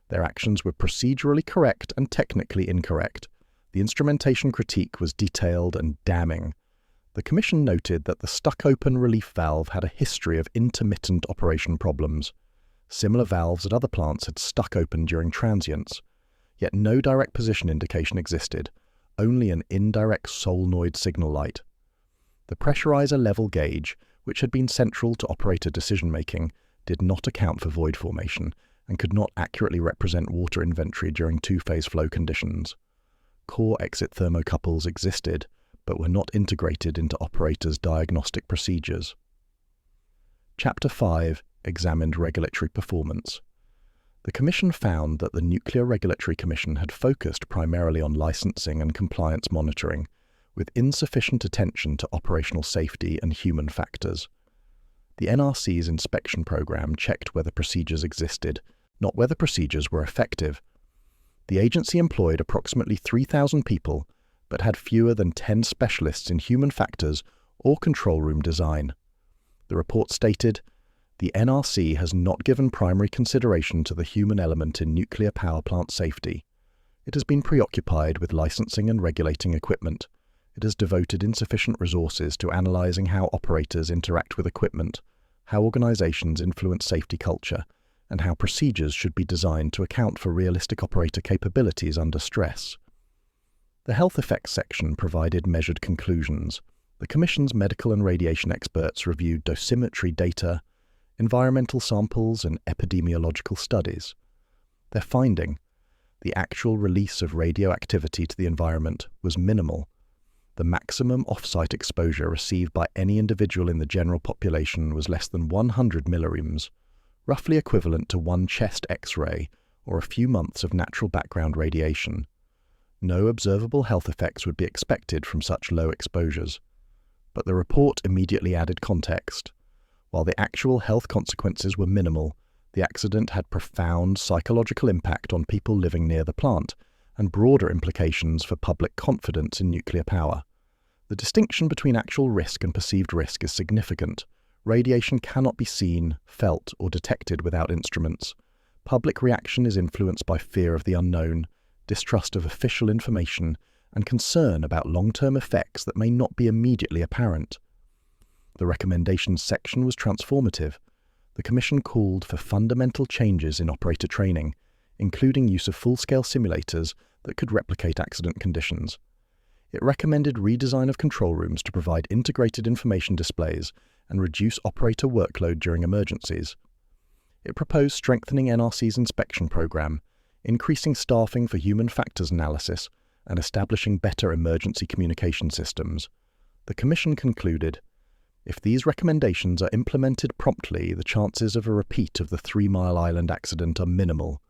Their actions were procedurally correct and technically incorrect. The instrumentation critique was detailed and damning. The Commission noted that the stuck-open relief valve had a history of intermittent operation problems. Similar valves at other plants had stuck open during transients, yet no direct position indication existed, only an indirect solenoid signal light. The pressurizer level gauge, which had been central to operator decision-making, did not account for void formation, and could not accurately represent water inventory during two-phase flow conditions. Core exit thermocouples existed, but were not integrated into operators' diagnostic procedures. Chapter 5 examined regulatory performance. The Commission found that the Nuclear Regulatory Commission had focused primarily on licensing and compliance monitoring, with insufficient attention to operational safety and human factors. The NRC's inspection program checked whether procedures existed, not whether procedures were effective. The agency employed approximately 3,000 people, but had fewer than 10 specialists in human factors or control room design. The report stated, "The NRC has not given primary consideration to the human element in nuclear power plant safety. It has been preoccupied with licensing and regulating equipment. It has devoted insufficient resources to analyzing how operators interact with equipment, how organizations influence safety culture, and how procedures should be designed to account for realistic operator capabilities under stress." The health effects section provided measured conclusions. The Commission's medical and radiation experts reviewed dosimetry data, environmental samples, and epidemiological studies. Their finding, the actual release of radioactivity to the environment, was minimal. The maximum off-site exposure received by any individual in the general population was less than 100 milliriems, roughly equivalent to one chest X-ray or a few months of natural background radiation. No observable health effects would be expected from such low exposures. But the report immediately added context. While the actual health consequences were minimal, the accident had profound psychological impact on people living near the plant and broader implications for public confidence in nuclear power. The distinction between actual risk and perceived risk is significant. Radiation cannot be seen, felt, or detected without instruments. Public reaction is influenced by fear of the unknown, distrust of official information, and concern about long-term effects that may not be immediately apparent. The recommendations section was transformative. The Commission called for fundamental changes in operator training, including use of full-scale simulators that could replicate accident conditions. It recommended redesign of control rooms to provide integrated information displays and reduce operator workload during emergencies. It proposed strengthening NRC's inspection program, increasing staffing for human factors analysis, and establishing better emergency communication systems. The Commission concluded, if these recommendations are implemented promptly, the chances of a repeat of the 3 Mile Island accident are minimal.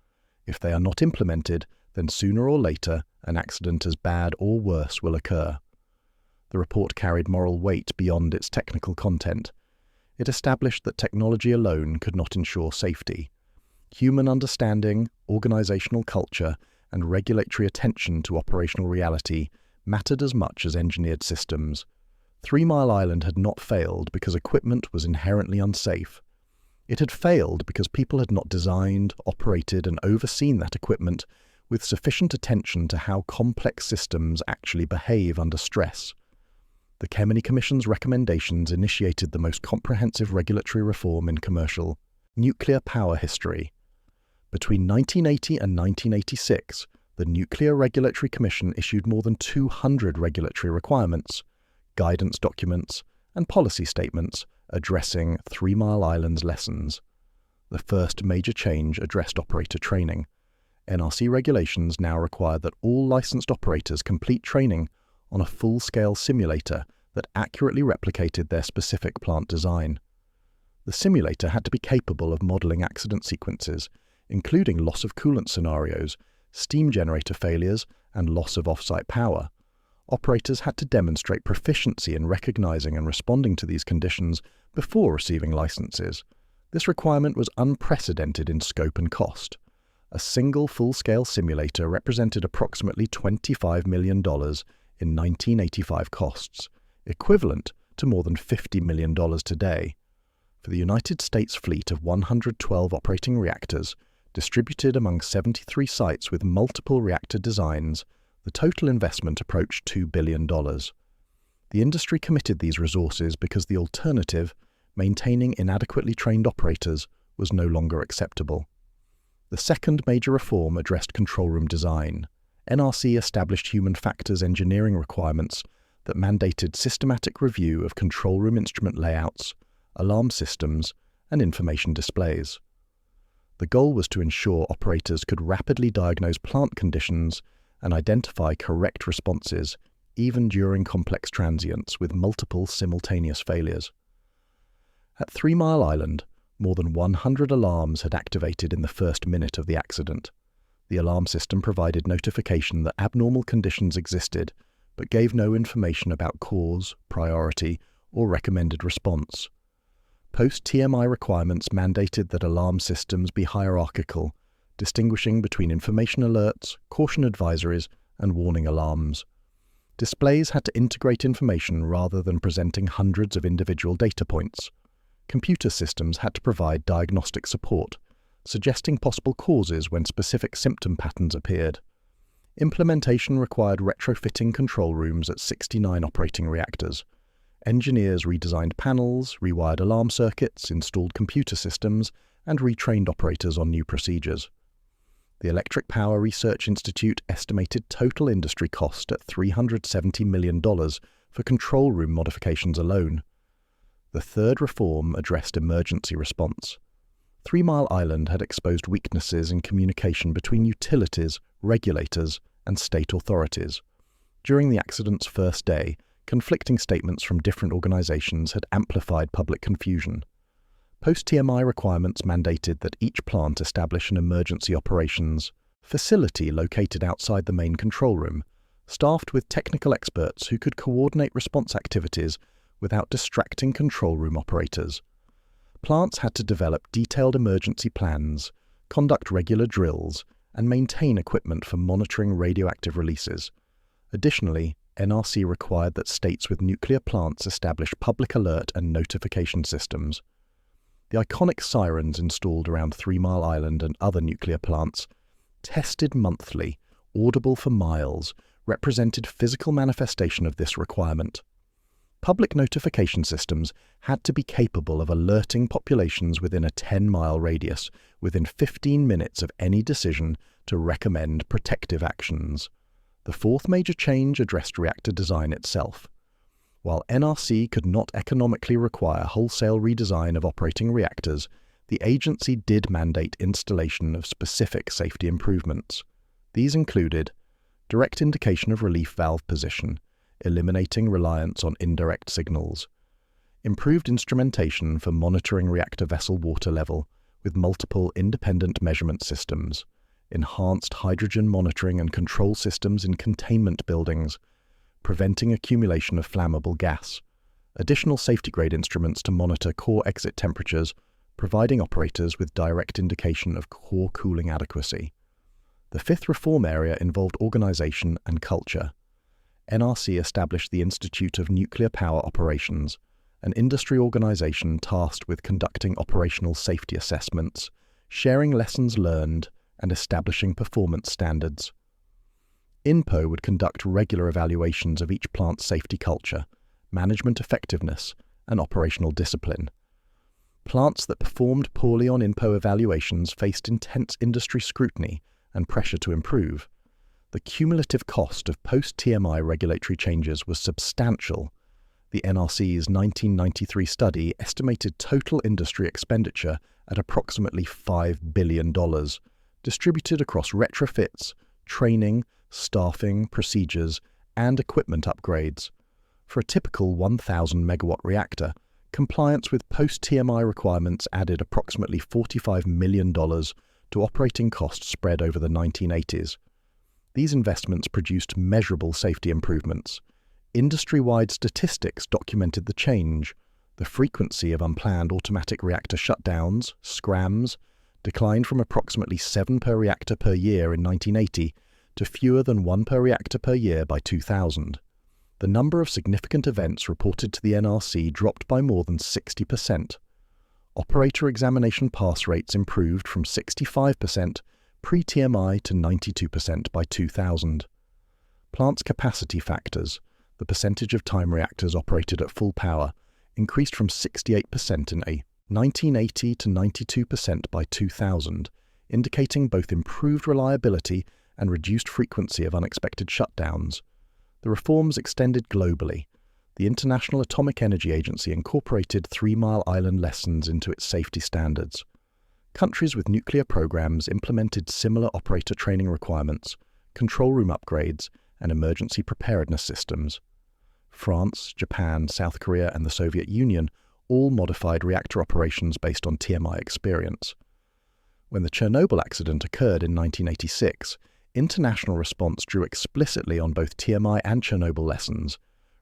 If they are not implemented, then sooner or later, an accident as bad or worse will occur. The report carried moral weight beyond its technical content. It established that technology alone could not ensure safety. Human understanding, organizational culture, and regulatory attention to operational reality mattered as much as engineered systems. 3 Mile Island had not failed because equipment was inherently unsafe. It had failed because people had not designed, operated, and overseen that equipment with sufficient attention to how complex systems actually behave under stress. The Kemeny Commission's recommendations initiated the most comprehensive regulatory reform in commercial nuclear power history. Between 1980 and 1986, the Nuclear Regulatory Commission issued more than 200 regulatory requirements, guidance documents, and policy statements addressing 3 Mile Island's lessons. The first major change addressed operator training. NRC regulations now require that all licensed operators complete training on a full-scale simulator that accurately replicated their specific plant design. The simulator had to be capable of modeling accident sequences, including loss of coolant scenarios, steam generator failures, and loss of off-site power. Operators had to demonstrate proficiency in recognizing and responding to these conditions before receiving licenses. This requirement was unprecedented in scope and cost. A single full-scale simulator represented approximately $25 million in 1985 costs, equivalent to more than $50 million today. For the United States fleet of 112 operating reactors, distributed among 73 sites with multiple reactor designs, the total investment approached $2 billion. The industry committed these resources because the alternative, maintaining inadequately trained operators, was no longer acceptable. The second major reform addressed control room design. NRC established human factors engineering requirements that mandated systematic review of control room instrument layouts, alarm systems, and information displays. The The goal was to ensure operators could rapidly diagnose plant conditions and identify correct responses, even during complex transients with multiple simultaneous failures. At 3 Mile Island, more than 100 alarms had activated in the first minute of the accident. The alarm system provided notification that abnormal conditions existed, but gave no information about cause, priority, or recommended response. Post-TMI requirements mandated that alarm systems be hierarchical, distinguishing between information alerts, caution advisories, and warning alarms. Displays had to integrate information rather than presenting hundreds of individual data points. Computer systems had to provide diagnostic support, suggesting possible causes when specific symptom patterns appeared. Implementation required retrofitting control rooms at 69 operating reactors. Engineers redesigned panels, rewired alarm circuits, installed computer systems, and retrained operators on new procedures. The Electric Power Research Institute estimated total industry cost at $370 million for control room modifications alone. The third reform addressed emergency response. 3 Mile Island had exposed weaknesses in communication between utilities, regulators, and state authorities. During the accident's first day, conflicting statements from different organizations had amplified public confusion. Post-TMI requirements mandated that each plant establish an emergency operations facility located outside the main control room, staffed with technical experts who could coordinate response activities without distracting control room operators. Plants had to develop detailed emergency plans, conduct regular drills, and maintain equipment for monitoring radioactive releases. Additionally, NRC required that states with nuclear plants establish public alert and notification systems. The iconic sirens installed around 3 Mile Island and other nuclear plants, tested monthly, audible for miles, represented physical manifestation of this requirement. Public notification systems had to be capable of alerting populations within a 10-mile radius within 15 minutes of any decision to recommend protective actions. The fourth major change addressed reactor design itself. While NRC could not economically require wholesale redesign of operating reactors, the agency did mandate installation of specific safety improvements. These included direct indication of relief valve position, eliminating reliance on indirect signals, improved instrumentation for monitoring reactor vessel water level with multiple independent measurement systems, enhanced hydrogen monitoring and control systems in containment buildings, preventing accumulation of flammable gas, additional safety-grade instruments to monitor core exit temperatures, providing operators with direct indication of core cooling adequacy. The fifth reform area involved organization and culture. NRC established the Institute of Nuclear Power Operations, an industry organization tasked with conducting operational safety assessments, sharing lessons learned, and establishing performance standards. INPO would conduct regular evaluations of each plant's safety culture, management effectiveness, and operational discipline. Plants that performed poorly on INPO evaluations faced intense industry scrutiny and pressure to improve. The cumulative cost of post-TMI regulatory changes was substantial. The NRC's 1993 study estimated total industry expenditure at approximately $5 billion, distributed across retrofits, training, staffing, procedures, and equipment upgrades. For a typical 1,000-megawatt reactor, compliance with post-TMI requirements added approximately $45 million to operating costs spread over the 1980s. These investments produced measurable safety improvements. Industry-wide statistics documented the change. The frequency of unplanned automatic reactor shutdowns, SCRAMs, declined from approximately 7 per reactor per year in 1980 to fewer than 1 per reactor per year by 2000. The number of significant events reported to the NRC dropped by more than 60%. Operator examination pass rates improved from 65% pre-TMI to 92% by 2000. Plant's capacity factors, the percentage of time reactors operated at full power, increased from 68% in 1980 to 92% by 2000, indicating both improved reliability and reduced frequency of unexpected shutdowns. The reforms extended globally. The International Atomic Energy Agency incorporated 3 Mile Island lessons into its safety standards. Countries with nuclear programs implemented similar operator training requirements, control room upgrades, and emergency preparedness systems. France, Japan, South Korea, and the Soviet Union all modified reactor operations based on TMI experience. When the Chernobyl accident occurred in 1986, international response drew explicitly on both TMI and Chernobyl lessons,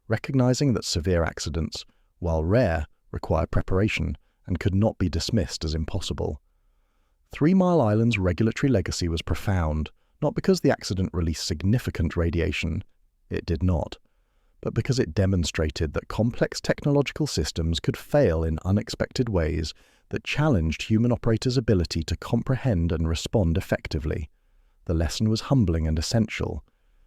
recognizing that severe accidents, while rare, require preparation and could not be dismissed as impossible. 3 Mile Island's regulatory legacy was profound, not because the accident released significant radiation, it did not, but because it demonstrated that complex technological systems could fail in unexpected ways that challenged human operators' ability to comprehend and respond effectively. The lesson was humbling and essential.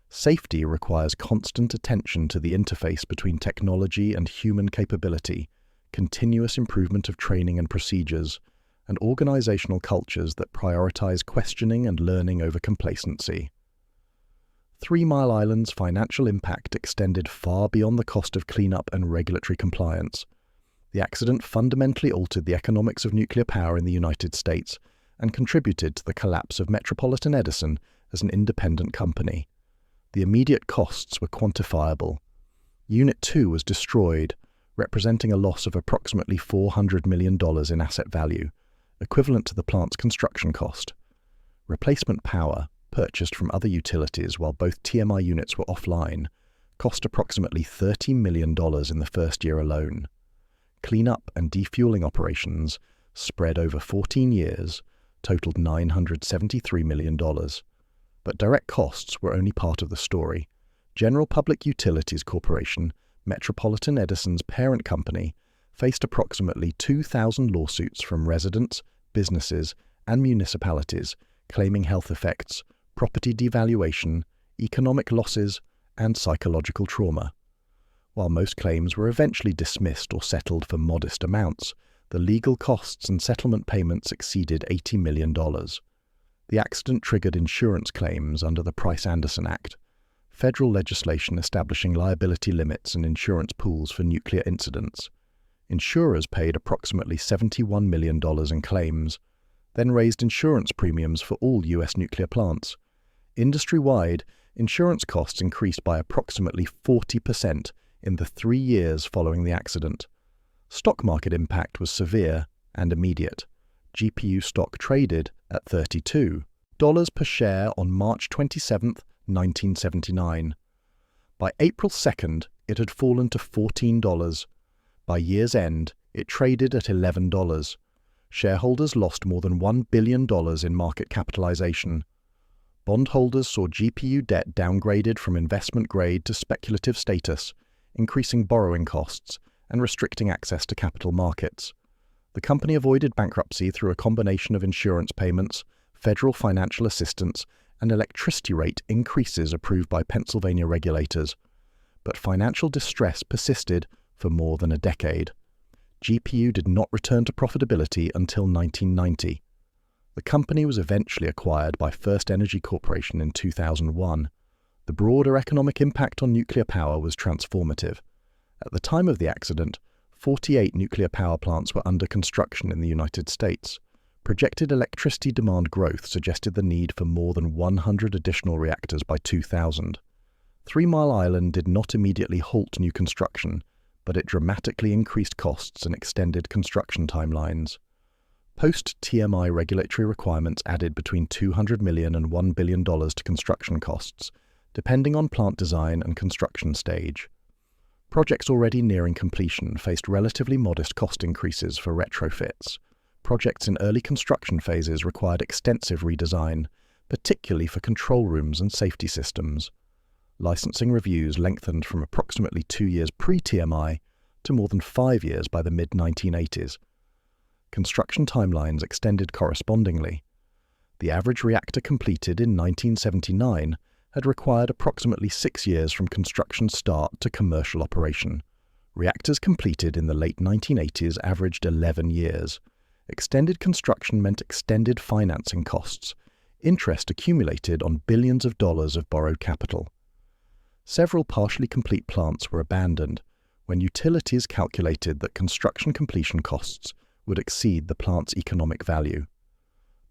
Safety requires constant attention to the interface between technology and human capability, continuous improvement of training and procedures, and organizational cultures that prioritize questioning and learning over complacency. 3 Mile Island's financial impact extended far beyond the cost of cleanup and regulatory compliance. The accident fundamentally altered the economics of nuclear power in the United States and contributed to the collapse of Metropolitan Edison as an independent company. The immediate costs were quantifiable. Unit 2 was destroyed, representing a loss of approximately $400 million in asset value, equivalent to the plant's construction cost. Replacement power, purchased from other utilities while both TMI units were offline, cost approximately $30 million in the first year alone. Cleanup and defueling operations, spread over 14 years, totaled $973 million. But direct costs were only part of the story. General Public Utilities Corporation, Metropolitan Edison's parent company, faced approximately 2,000 lawsuits from residents, businesses, and municipalities claiming health effects, property devaluation, economic losses, and psychological trauma. While most claims were eventually dismissed or settled for modest amounts, the legal costs and settlement payments exceeded $80 million. The accident triggered insurance claims under the Price-Anderson Act, federal legislation establishing liability limits and insurance pools for nuclear incidents. Insurers paid approximately $71 million in claims, then raised insurance premiums for all U.S. nuclear plants. Industry-wide, insurance costs increased by approximately 40% in the 3 years following the accident. Stock market impact was severe and immediate. GPU stock traded at $32 per share on March 27, 1979. By April 2nd, it had fallen to $14. By year's end, it traded at $11. Shareholders lost more than $1 billion in market capitalization. Bondholders saw GPU debt downgraded from investment grade to speculative status, increasing borrowing costs and restricting access to capital markets. The company avoided bankruptcy through a combination of insurance payments, federal financial assistance, and electricity rate increases approved by Pennsylvania regulators. But financial distress persisted for more than a decade. GPU did not return to profitability until 1990. The company was eventually acquired by First Energy Corporation in 2001. The broader economic impact on nuclear power was transformative. At the time of the accident, 48 nuclear power plants were under construction in the United States. Projected electricity demand growth suggested the need for more than 100 additional reactors by 2000. 3 Mile Island did not immediately halt new construction, but it dramatically increased costs and extended construction timelines. Post-TMI regulatory requirements added between $200 million and $1 billion to construction costs, depending on plant design and construction stage. Projects already nearing completion faced relatively modest cost increases for retrofits. Projects in early construction phases required extensive redesign, particularly for control rooms and safety systems. Licensing reviews lengthened from approximately 2 years pre-TMI to more than 5 years by the mid-1980s. Construction timelines extended correspondingly. The average reactor completed in 1979 had required approximately 6 years from construction start to commercial operation. Reactors completed in the late 1980s averaged 11 years. Extended construction meant extended financing costs. Interest accumulated on billions of dollars of borrowed capital. Several partially complete plants were abandoned when utilities calculated that construction completion costs would exceed the plant's economic value.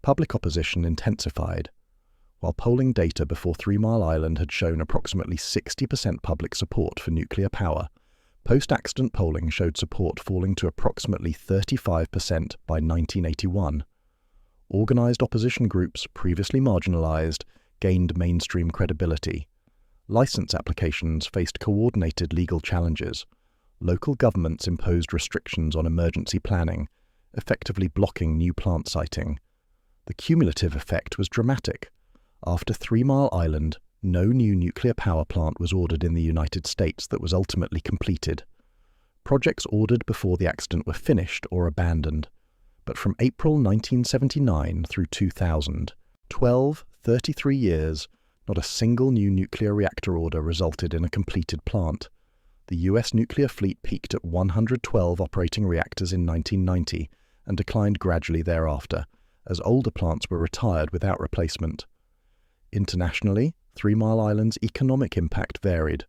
Public opposition intensified. While polling data before 3 Mile Island had shown approximately 60% public support for nuclear power, post-accident polling showed support falling to approximately 35% by 1981. Organised opposition groups, previously marginalised, gained mainstream credibility. Licence applications faced coordinated legal challenges. Local governments imposed restrictions on emergency planning, effectively blocking new plant siting. The cumulative effect was dramatic. After 3 Mile Island, no new nuclear power plant was ordered in the United States that was ultimately completed. Projects ordered before the accident were finished or abandoned. But from April 1979 through 2000, 33 years, not a single new nuclear reactor order resulted in a completed plant. The US nuclear fleet peaked at 112 operating reactors in 1990 and declined gradually thereafter, as older plants were retired without replacement. Internationally, 3 Mile Island's economic impact varied.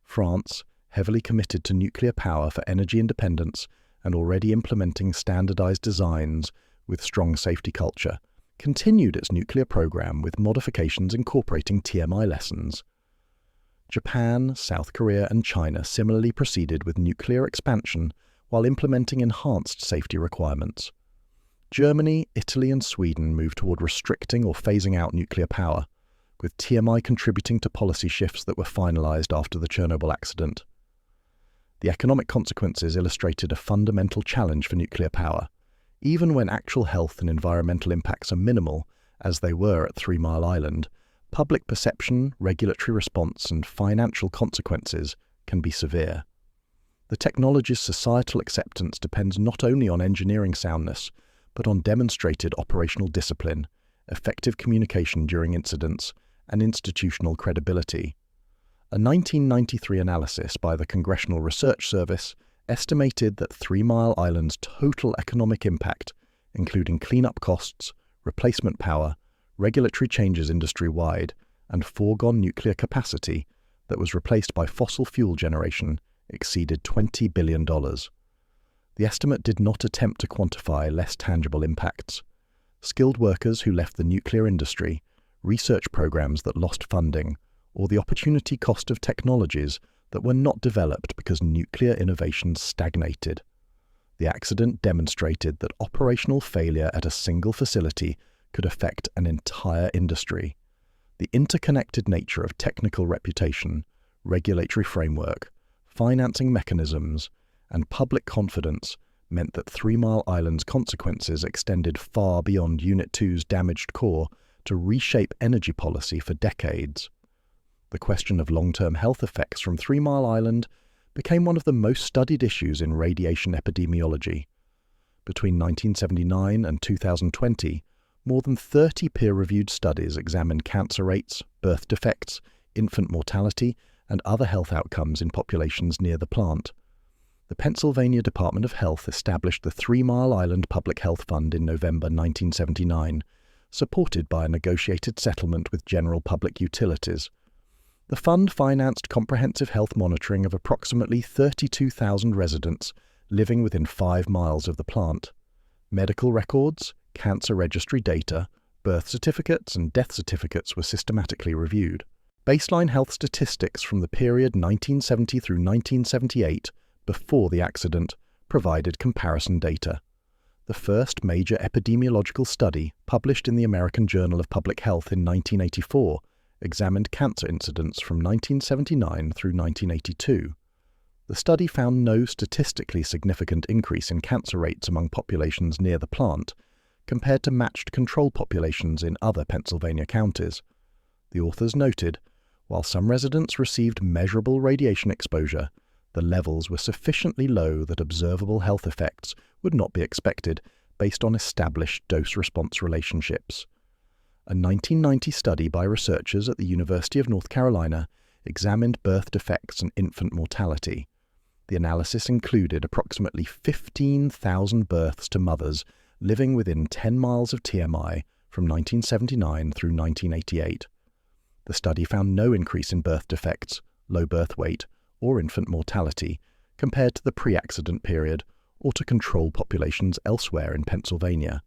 France, heavily committed to nuclear power for energy independence and already implementing standardized designs with strong safety culture, continued its nuclear program with modifications incorporating TMI lessons. Japan, South Korea and China similarly proceeded with nuclear expansion while implementing enhanced safety requirements. Germany, Italy and Sweden moved toward restricting or phasing out nuclear power, with TMI contributing to policy shifts that were finalized after the Chernobyl accident. The economic consequences illustrated a fundamental challenge for nuclear power. Even when actual health and environmental impacts are minimal, as they were at 3 Mile Island, public perception, regulatory response and financial consequences can be severe. The technology's societal acceptance depends not only on engineering soundness, but on demonstrated operational discipline, effective communication during incidents, and institutional credibility. A 1993 analysis by the Congressional Research Service estimated that 3 Mile Island's total economic impact, including cleanup costs, replacement power, regulatory changes industry-wide, and foregone nuclear capacity that was replaced by fossil fuel generation, exceeded $20 billion. The estimate did not attempt to quantify less tangible impacts. Skilled workers who left the nuclear industry, research programs that lost funding, or the opportunity cost of technologies that were not developed because nuclear innovation stagnated. The accident demonstrated that operational failure at a single facility could affect an entire industry. The interconnected nature of technical reputation, regulatory framework, financing mechanisms, and public confidence meant that 3 Mile Island's consequences extended far beyond Unit 2's damaged core to reshape energy policy for decades. The question of long-term health effects from 3 Mile Island became one of the most studied issues in radiation epidemiology. Between 1979 and 2020, more than 30 peer-reviewed studies examined cancer rates, birth defects, infant mortality, and other health outcomes in populations near the plant. The Pennsylvania Department of Health established the 3 Mile Island Public Health Fund in November 1979, supported by a negotiated settlement with general public utilities. The fund financed comprehensive health monitoring of approximately 32,000 residents living within 5 miles of the plant. Medical records, cancer registry data, birth certificates and death certificates were systematically reviewed. Baseline health statistics from the period 1970 through 1978, before the accident, provided comparison data. The first major epidemiological study, published in the American Journal of Public Health in 1984, examined cancer incidence from 1979 through 1982. The study found no statistically significant increase in cancer rates among populations near the plant, compared to matched control populations in other Pennsylvania counties. The authors noted, while some residents received measurable radiation exposure, the levels were sufficiently low that observable health effects would not be expected based on established dose-response relationships. A 1990 study by researchers at the University of North Carolina examined birth defects and infant mortality. The analysis included approximately 15,000 births to mothers living within 10 miles of TMI from 1979 through 1988. The study found no increase in birth defects, low birth weight, or infant mortality compared to the pre-accident period or to control populations elsewhere in Pennsylvania.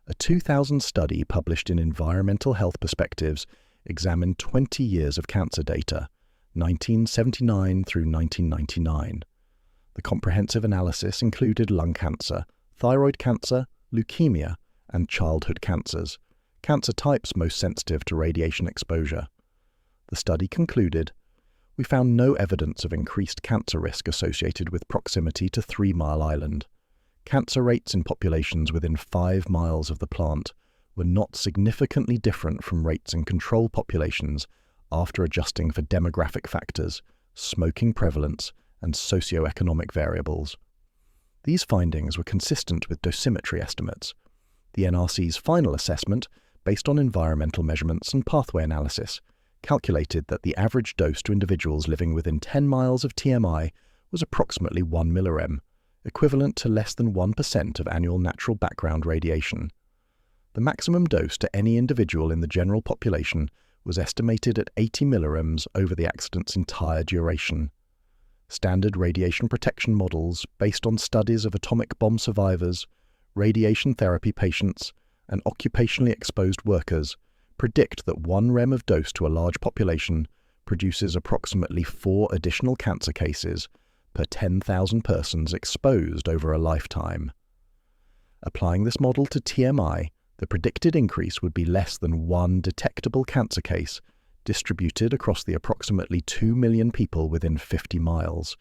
A 2000 study published in Environmental Health Perspectives examined 20 years of cancer data, 1979 through 1999. The comprehensive analysis included lung cancer, thyroid cancer, leukemia, and childhood cancers, cancer types most sensitive to radiation exposure. The study concluded, "We found no evidence of increased cancer risk associated with proximity to 3 Mile Island. Cancer rates in populations within 5 miles of the plant were not significantly different from rates in control populations after adjusting for demographic factors, smoking prevalence, and socioeconomic variables." These findings were consistent with dosimetry estimates. The NRC's final assessment, based on environmental measurements and pathway analysis, calculated that the average dose to individuals living within 10 miles of TMI was approximately 1 millirem, equivalent to less than 1% of annual natural background radiation. The maximum dose to any individual in the general population was estimated at 80 millirems over the accident's entire duration. Standard radiation protection models, based on studies of atomic bomb survivors, radiation therapy patients, and occupationally exposed workers, predict that 1 rem of dose to a large population produces approximately 4 additional cancer cases per 10,000 persons exposed over a lifetime. Applying this model to TMI, the predicted increase would be less than 1 detectable cancer case distributed across the approximately 2 million people within 50 miles,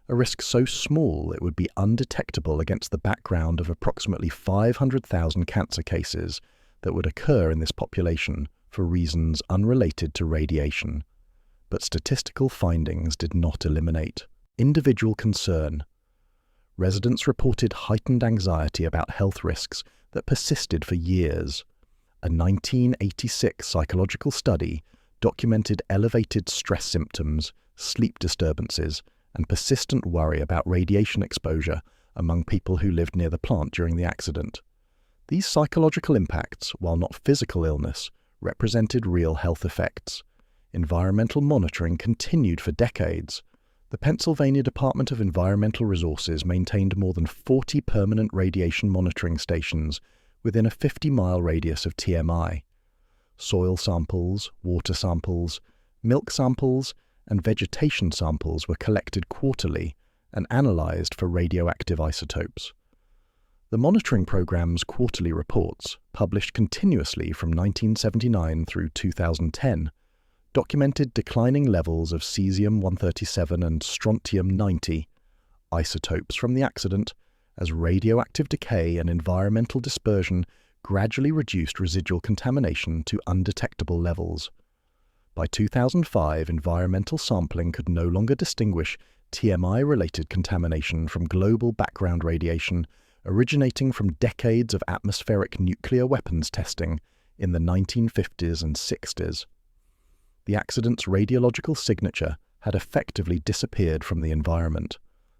a risk so small it would be undetectable against the background of approximately 500,000 cancer cases that would occur in this population for reasons unrelated to radiation. But statistical findings did not eliminate individual concern. Residents reported heightened anxiety about health risks that persisted for years. A 1986 psychological study documented elevated stress symptoms, sleep disturbances, and persistent worry about radiation exposure among people who lived near the plant during the accident. These psychological impacts, while not physical illness, represented real health effects. Environmental monitoring continued for decades. The Pennsylvania Department of Environmental Resources maintained more than 40 permanent radiation monitoring stations within a 50-mile radius of TMI. Soil samples, water samples, milk samples, and vegetation samples were collected quarterly and analyzed for radioactive isotopes. The monitoring program's quarterly reports, published continuously from 1979 through 2010, documented declining levels of cesium-137 and strontium-90, isotopes from the accident, as radioactive decay and environmental dispersion gradually reduced residual contamination to undetectable levels. By 2005, environmental sampling could no longer distinguish TMI-related contamination from global background radiation originating from decades of atmospheric nuclear weapons testing in the 1950s and 60s. The accident's radiological signature had effectively disappeared from the environment.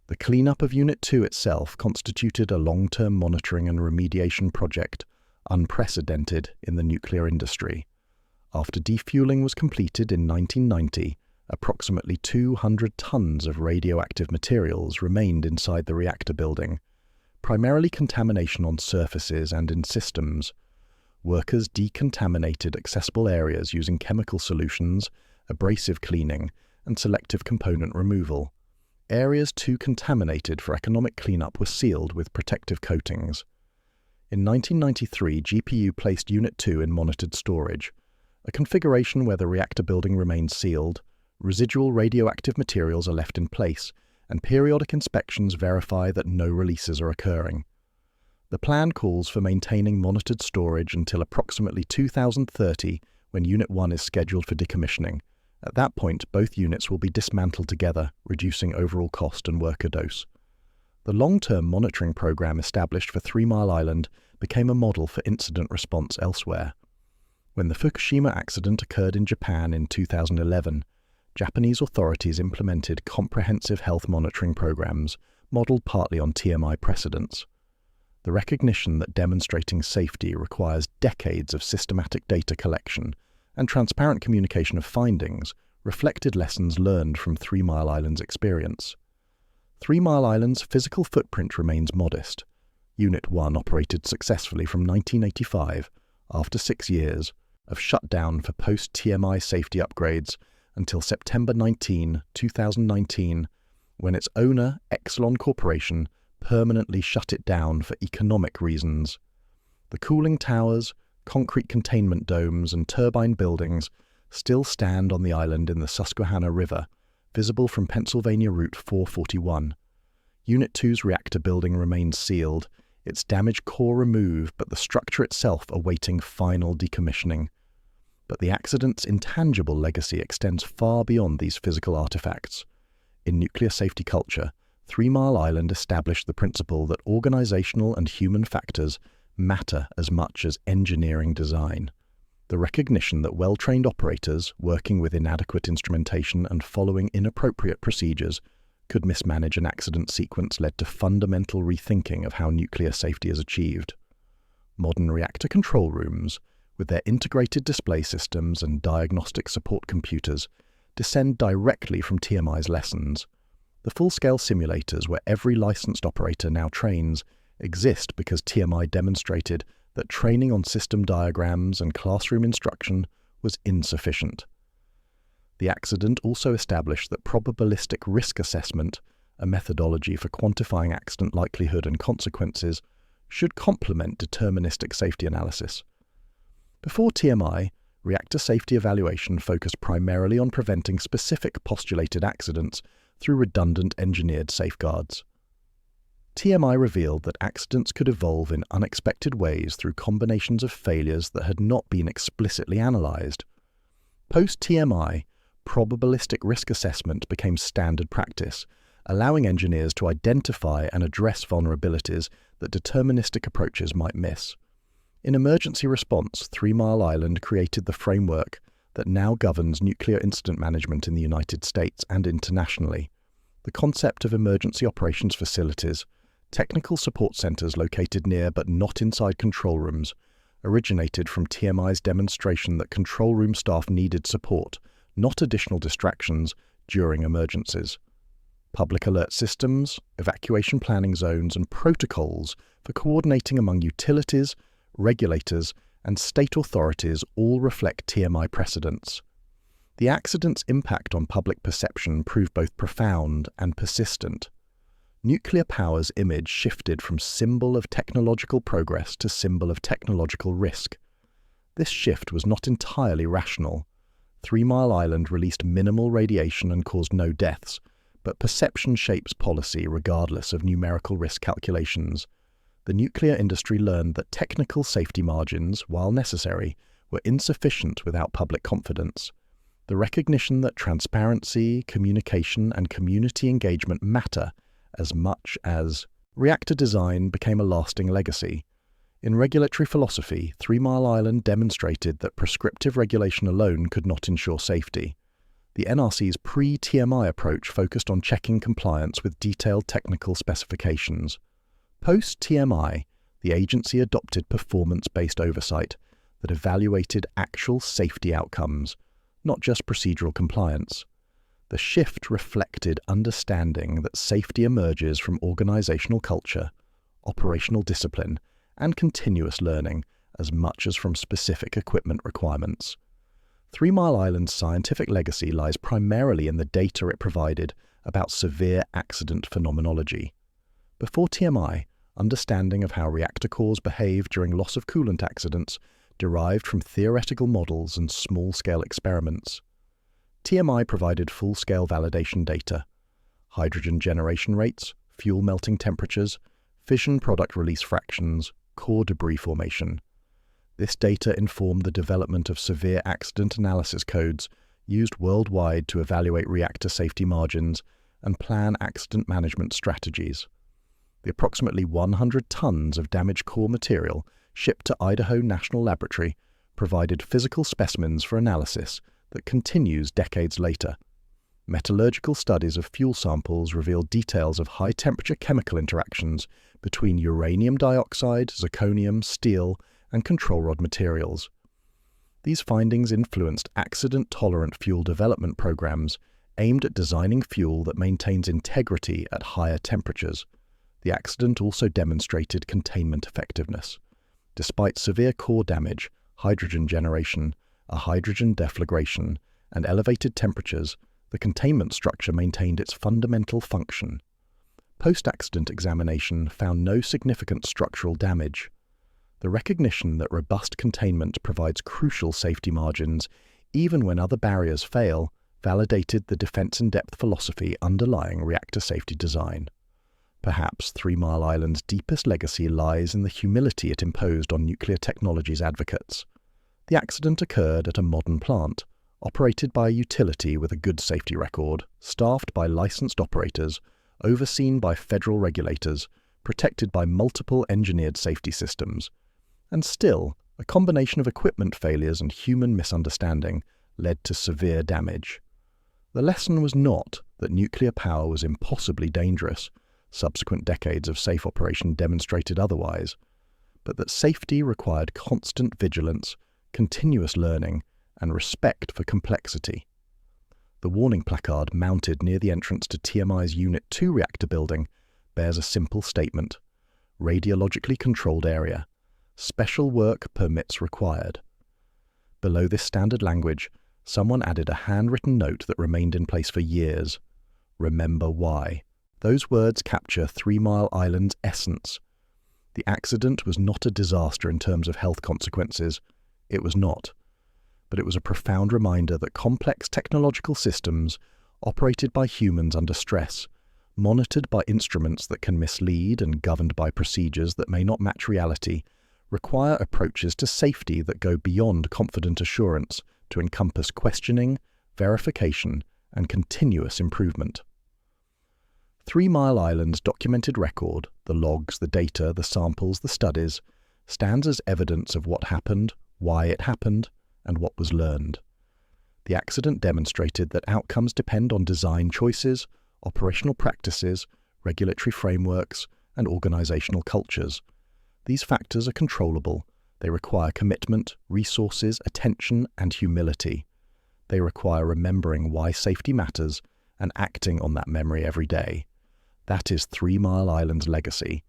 The cleanup of Unit 2 itself constituted a long-term monitoring and remediation project, unprecedented in the nuclear industry. After defueling was completed in 1990, approximately 200 tons of radioactive materials remained inside the reactor building, primarily contamination on surfaces and in systems. Workers decontaminated accessible areas using chemical solutions, abrasive cleaning, and selective component removal. Areas too contaminated for economic cleanup were sealed with protective coatings. In 1993, GPU placed Unit 2 in monitored storage, a configuration where the reactor building remains sealed, residual radioactive materials are left in place, and periodic inspections verify that no releases are occurring. The plan calls for maintaining monitored storage until approximately 2030, when Unit 1 is scheduled for decommissioning. At that point, both units will be dismantled together, reducing overall cost and worker dose. The long-term monitoring program established for 3 Mile Island became a model for incident response elsewhere. When the Fukushima accident occurred in Japan in 2011, Japanese authorities implemented comprehensive health monitoring programs modeled partly on TMI precedents. The recognition that demonstrating safety requires decades of systematic data collection and transparent communication of findings reflected lessons learned from 3 Mile Island's experience. 3 Mile Island's physical footprint remains modest. Unit 1 operated successfully from 1985, after 6 years of shutdown for post-TMI safety upgrades, until September 19, 2019, when its owner, Exelon Corporation, permanently shut it down for economic reasons. The cooling towers, concrete containment domes and turbine buildings still stand on the island in the Susquehanna River, visible from Pennsylvania Route 441. Unit 2's reactor building remains sealed, its damaged core removed but the structure itself awaiting final decommissioning. But the accident's intangible legacy extends far beyond these physical artifacts. In nuclear safety culture, 3 Mile Island established the principle that organizational and human factors matter as much as engineering design. The recognition that well-trained operators, working with inadequate instrumentation and following inappropriate procedures, could mismanage an accident sequence led to fundamental rethinking of how nuclear safety is achieved. Modern reactor control rooms, with their integrated display systems and diagnostic support computers, descend directly from TMI's lessons. The full-scale simulators where every licensed operator now trains exist because TMI demonstrated that training on system diagrams and classroom instruction was insufficient. The accident also established that probabilistic risk assessment, a methodology for quantifying accident likelihood and consequences, should complement deterministic safety analysis. Before TMI, reactor safety evaluation focused primarily on preventing specific postulated accidents through redundant engineered safeguards. TMI revealed that accidents could evolve in unexpected ways through combinations of failures that had not been explicitly analyzed. Post-TMI, probabilistic risk assessment became standard practice, allowing engineers to identify and address vulnerabilities that deterministic approaches might miss. In emergency response, 3 Mile Island created the framework that now governs nuclear incident management in the United States and internationally. The concept of emergency operations facilities, technical support centers located near but not inside control rooms, originated from TMI's demonstration that control room staff needed support, not additional distractions, during emergencies. Public alert systems, evacuation planning zones, and protocols for coordinating among utilities, regulators, and state authorities all reflect TMI precedents. The accident's impact on public perception proved both profound and persistent. Nuclear power's image shifted from symbol of technological progress to symbol of technological risk. This shift was not entirely rational. 3 Mile Island released minimal radiation and caused no deaths, but perception shapes policy regardless of numerical risk calculations. The nuclear industry learned that technical safety margins, while necessary, were insufficient without public confidence. The recognition that transparency, communication, and community engagement matter as much as reactor design became a lasting legacy. In regulatory philosophy, 3 Mile Island demonstrated that prescriptive regulation alone could not ensure safety. The NRC's pre-TMI approach focused on checking compliance with detailed technical specifications. Post-TMI, the agency adopted performance-based oversight that evaluated actual safety outcomes, not just procedural compliance. The shift reflected understanding that safety emerges from organizational culture, operational discipline, and continuous learning as much as from specific equipment requirements. 3 Mile Island's scientific legacy lies primarily in the data it provided about severe accident phenomenology. Before TMI, understanding of how reactor cores behave during loss of coolant accidents derived from theoretical models and small-scale experiments. TMI provided full-scale validation data, hydrogen generation rates, fuel melting temperatures, fission product release fractions, core debris formation. This data informed the development of severe accident analysis codes used worldwide to evaluate reactor safety margins and plan accident management strategies. The approximately 100 tons of damaged core material shipped to Idaho National Laboratory provided physical specimens for analysis that continues decades later. Metallurgical studies of fuel samples reveal details of high-temperature chemical interactions between uranium dioxide, zirconium, steel, and control rod materials. These findings influenced accident-tolerant fuel development programs aimed at designing fuel that maintains integrity at higher temperatures. The accident also demonstrated containment effectiveness. Despite severe core damage, hydrogen generation, a hydrogen deflagration, and elevated temperatures, the containment structure maintained its fundamental function. Post-accident examination found no significant structural damage. The recognition that robust containment provides crucial safety margins, even when other barriers fail, validated the defense-in-depth philosophy underlying reactor safety design. Perhaps 3 Mile Island's deepest legacy lies in the humility it imposed on nuclear technology's advocates. The accident occurred at a modern plant, operated by a utility with a good safety record, staffed by licensed operators, overseen by federal regulators, protected by multiple engineered safety systems. And still, a combination of equipment failures and human misunderstanding led to severe damage. The lesson was not that nuclear power was impossibly dangerous. Subsequent decades of safe operation demonstrated otherwise, but that safety required constant vigilance, continuous learning, and respect for complexity. The warning placard mounted near the entrance to TMI's Unit 2 reactor building bears a simple statement: radiologically controlled area. Special work permits required. Below this standard language, someone added a handwritten note that remained in place for years. Remember why. Those words capture 3 Mile Island's essence. The accident was not a disaster in terms of health consequences. It was not. But it was a profound reminder that complex technological systems, operated by humans under stress, monitored by instruments that can mislead and governed by procedures that may not match reality, require approaches to safety that go beyond confident assurance to encompass questioning, verification, and continuous improvement. 3 Mile Island's documented record, the logs, the data, the samples, the studies, stands as evidence of what happened, why it happened, and what was learned. The accident demonstrated that outcomes depend on design choices, operational practices, regulatory frameworks, and organizational cultures. These factors are controllable. They require commitment, resources, attention, and humility. They require remembering why safety matters and acting on that memory every day. That is 3 Mile Island's legacy.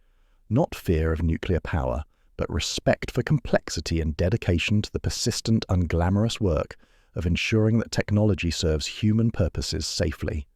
Not fear of nuclear power, but respect for complexity and dedication to the persistent, unglamorous work of ensuring that technology serves human purposes safely.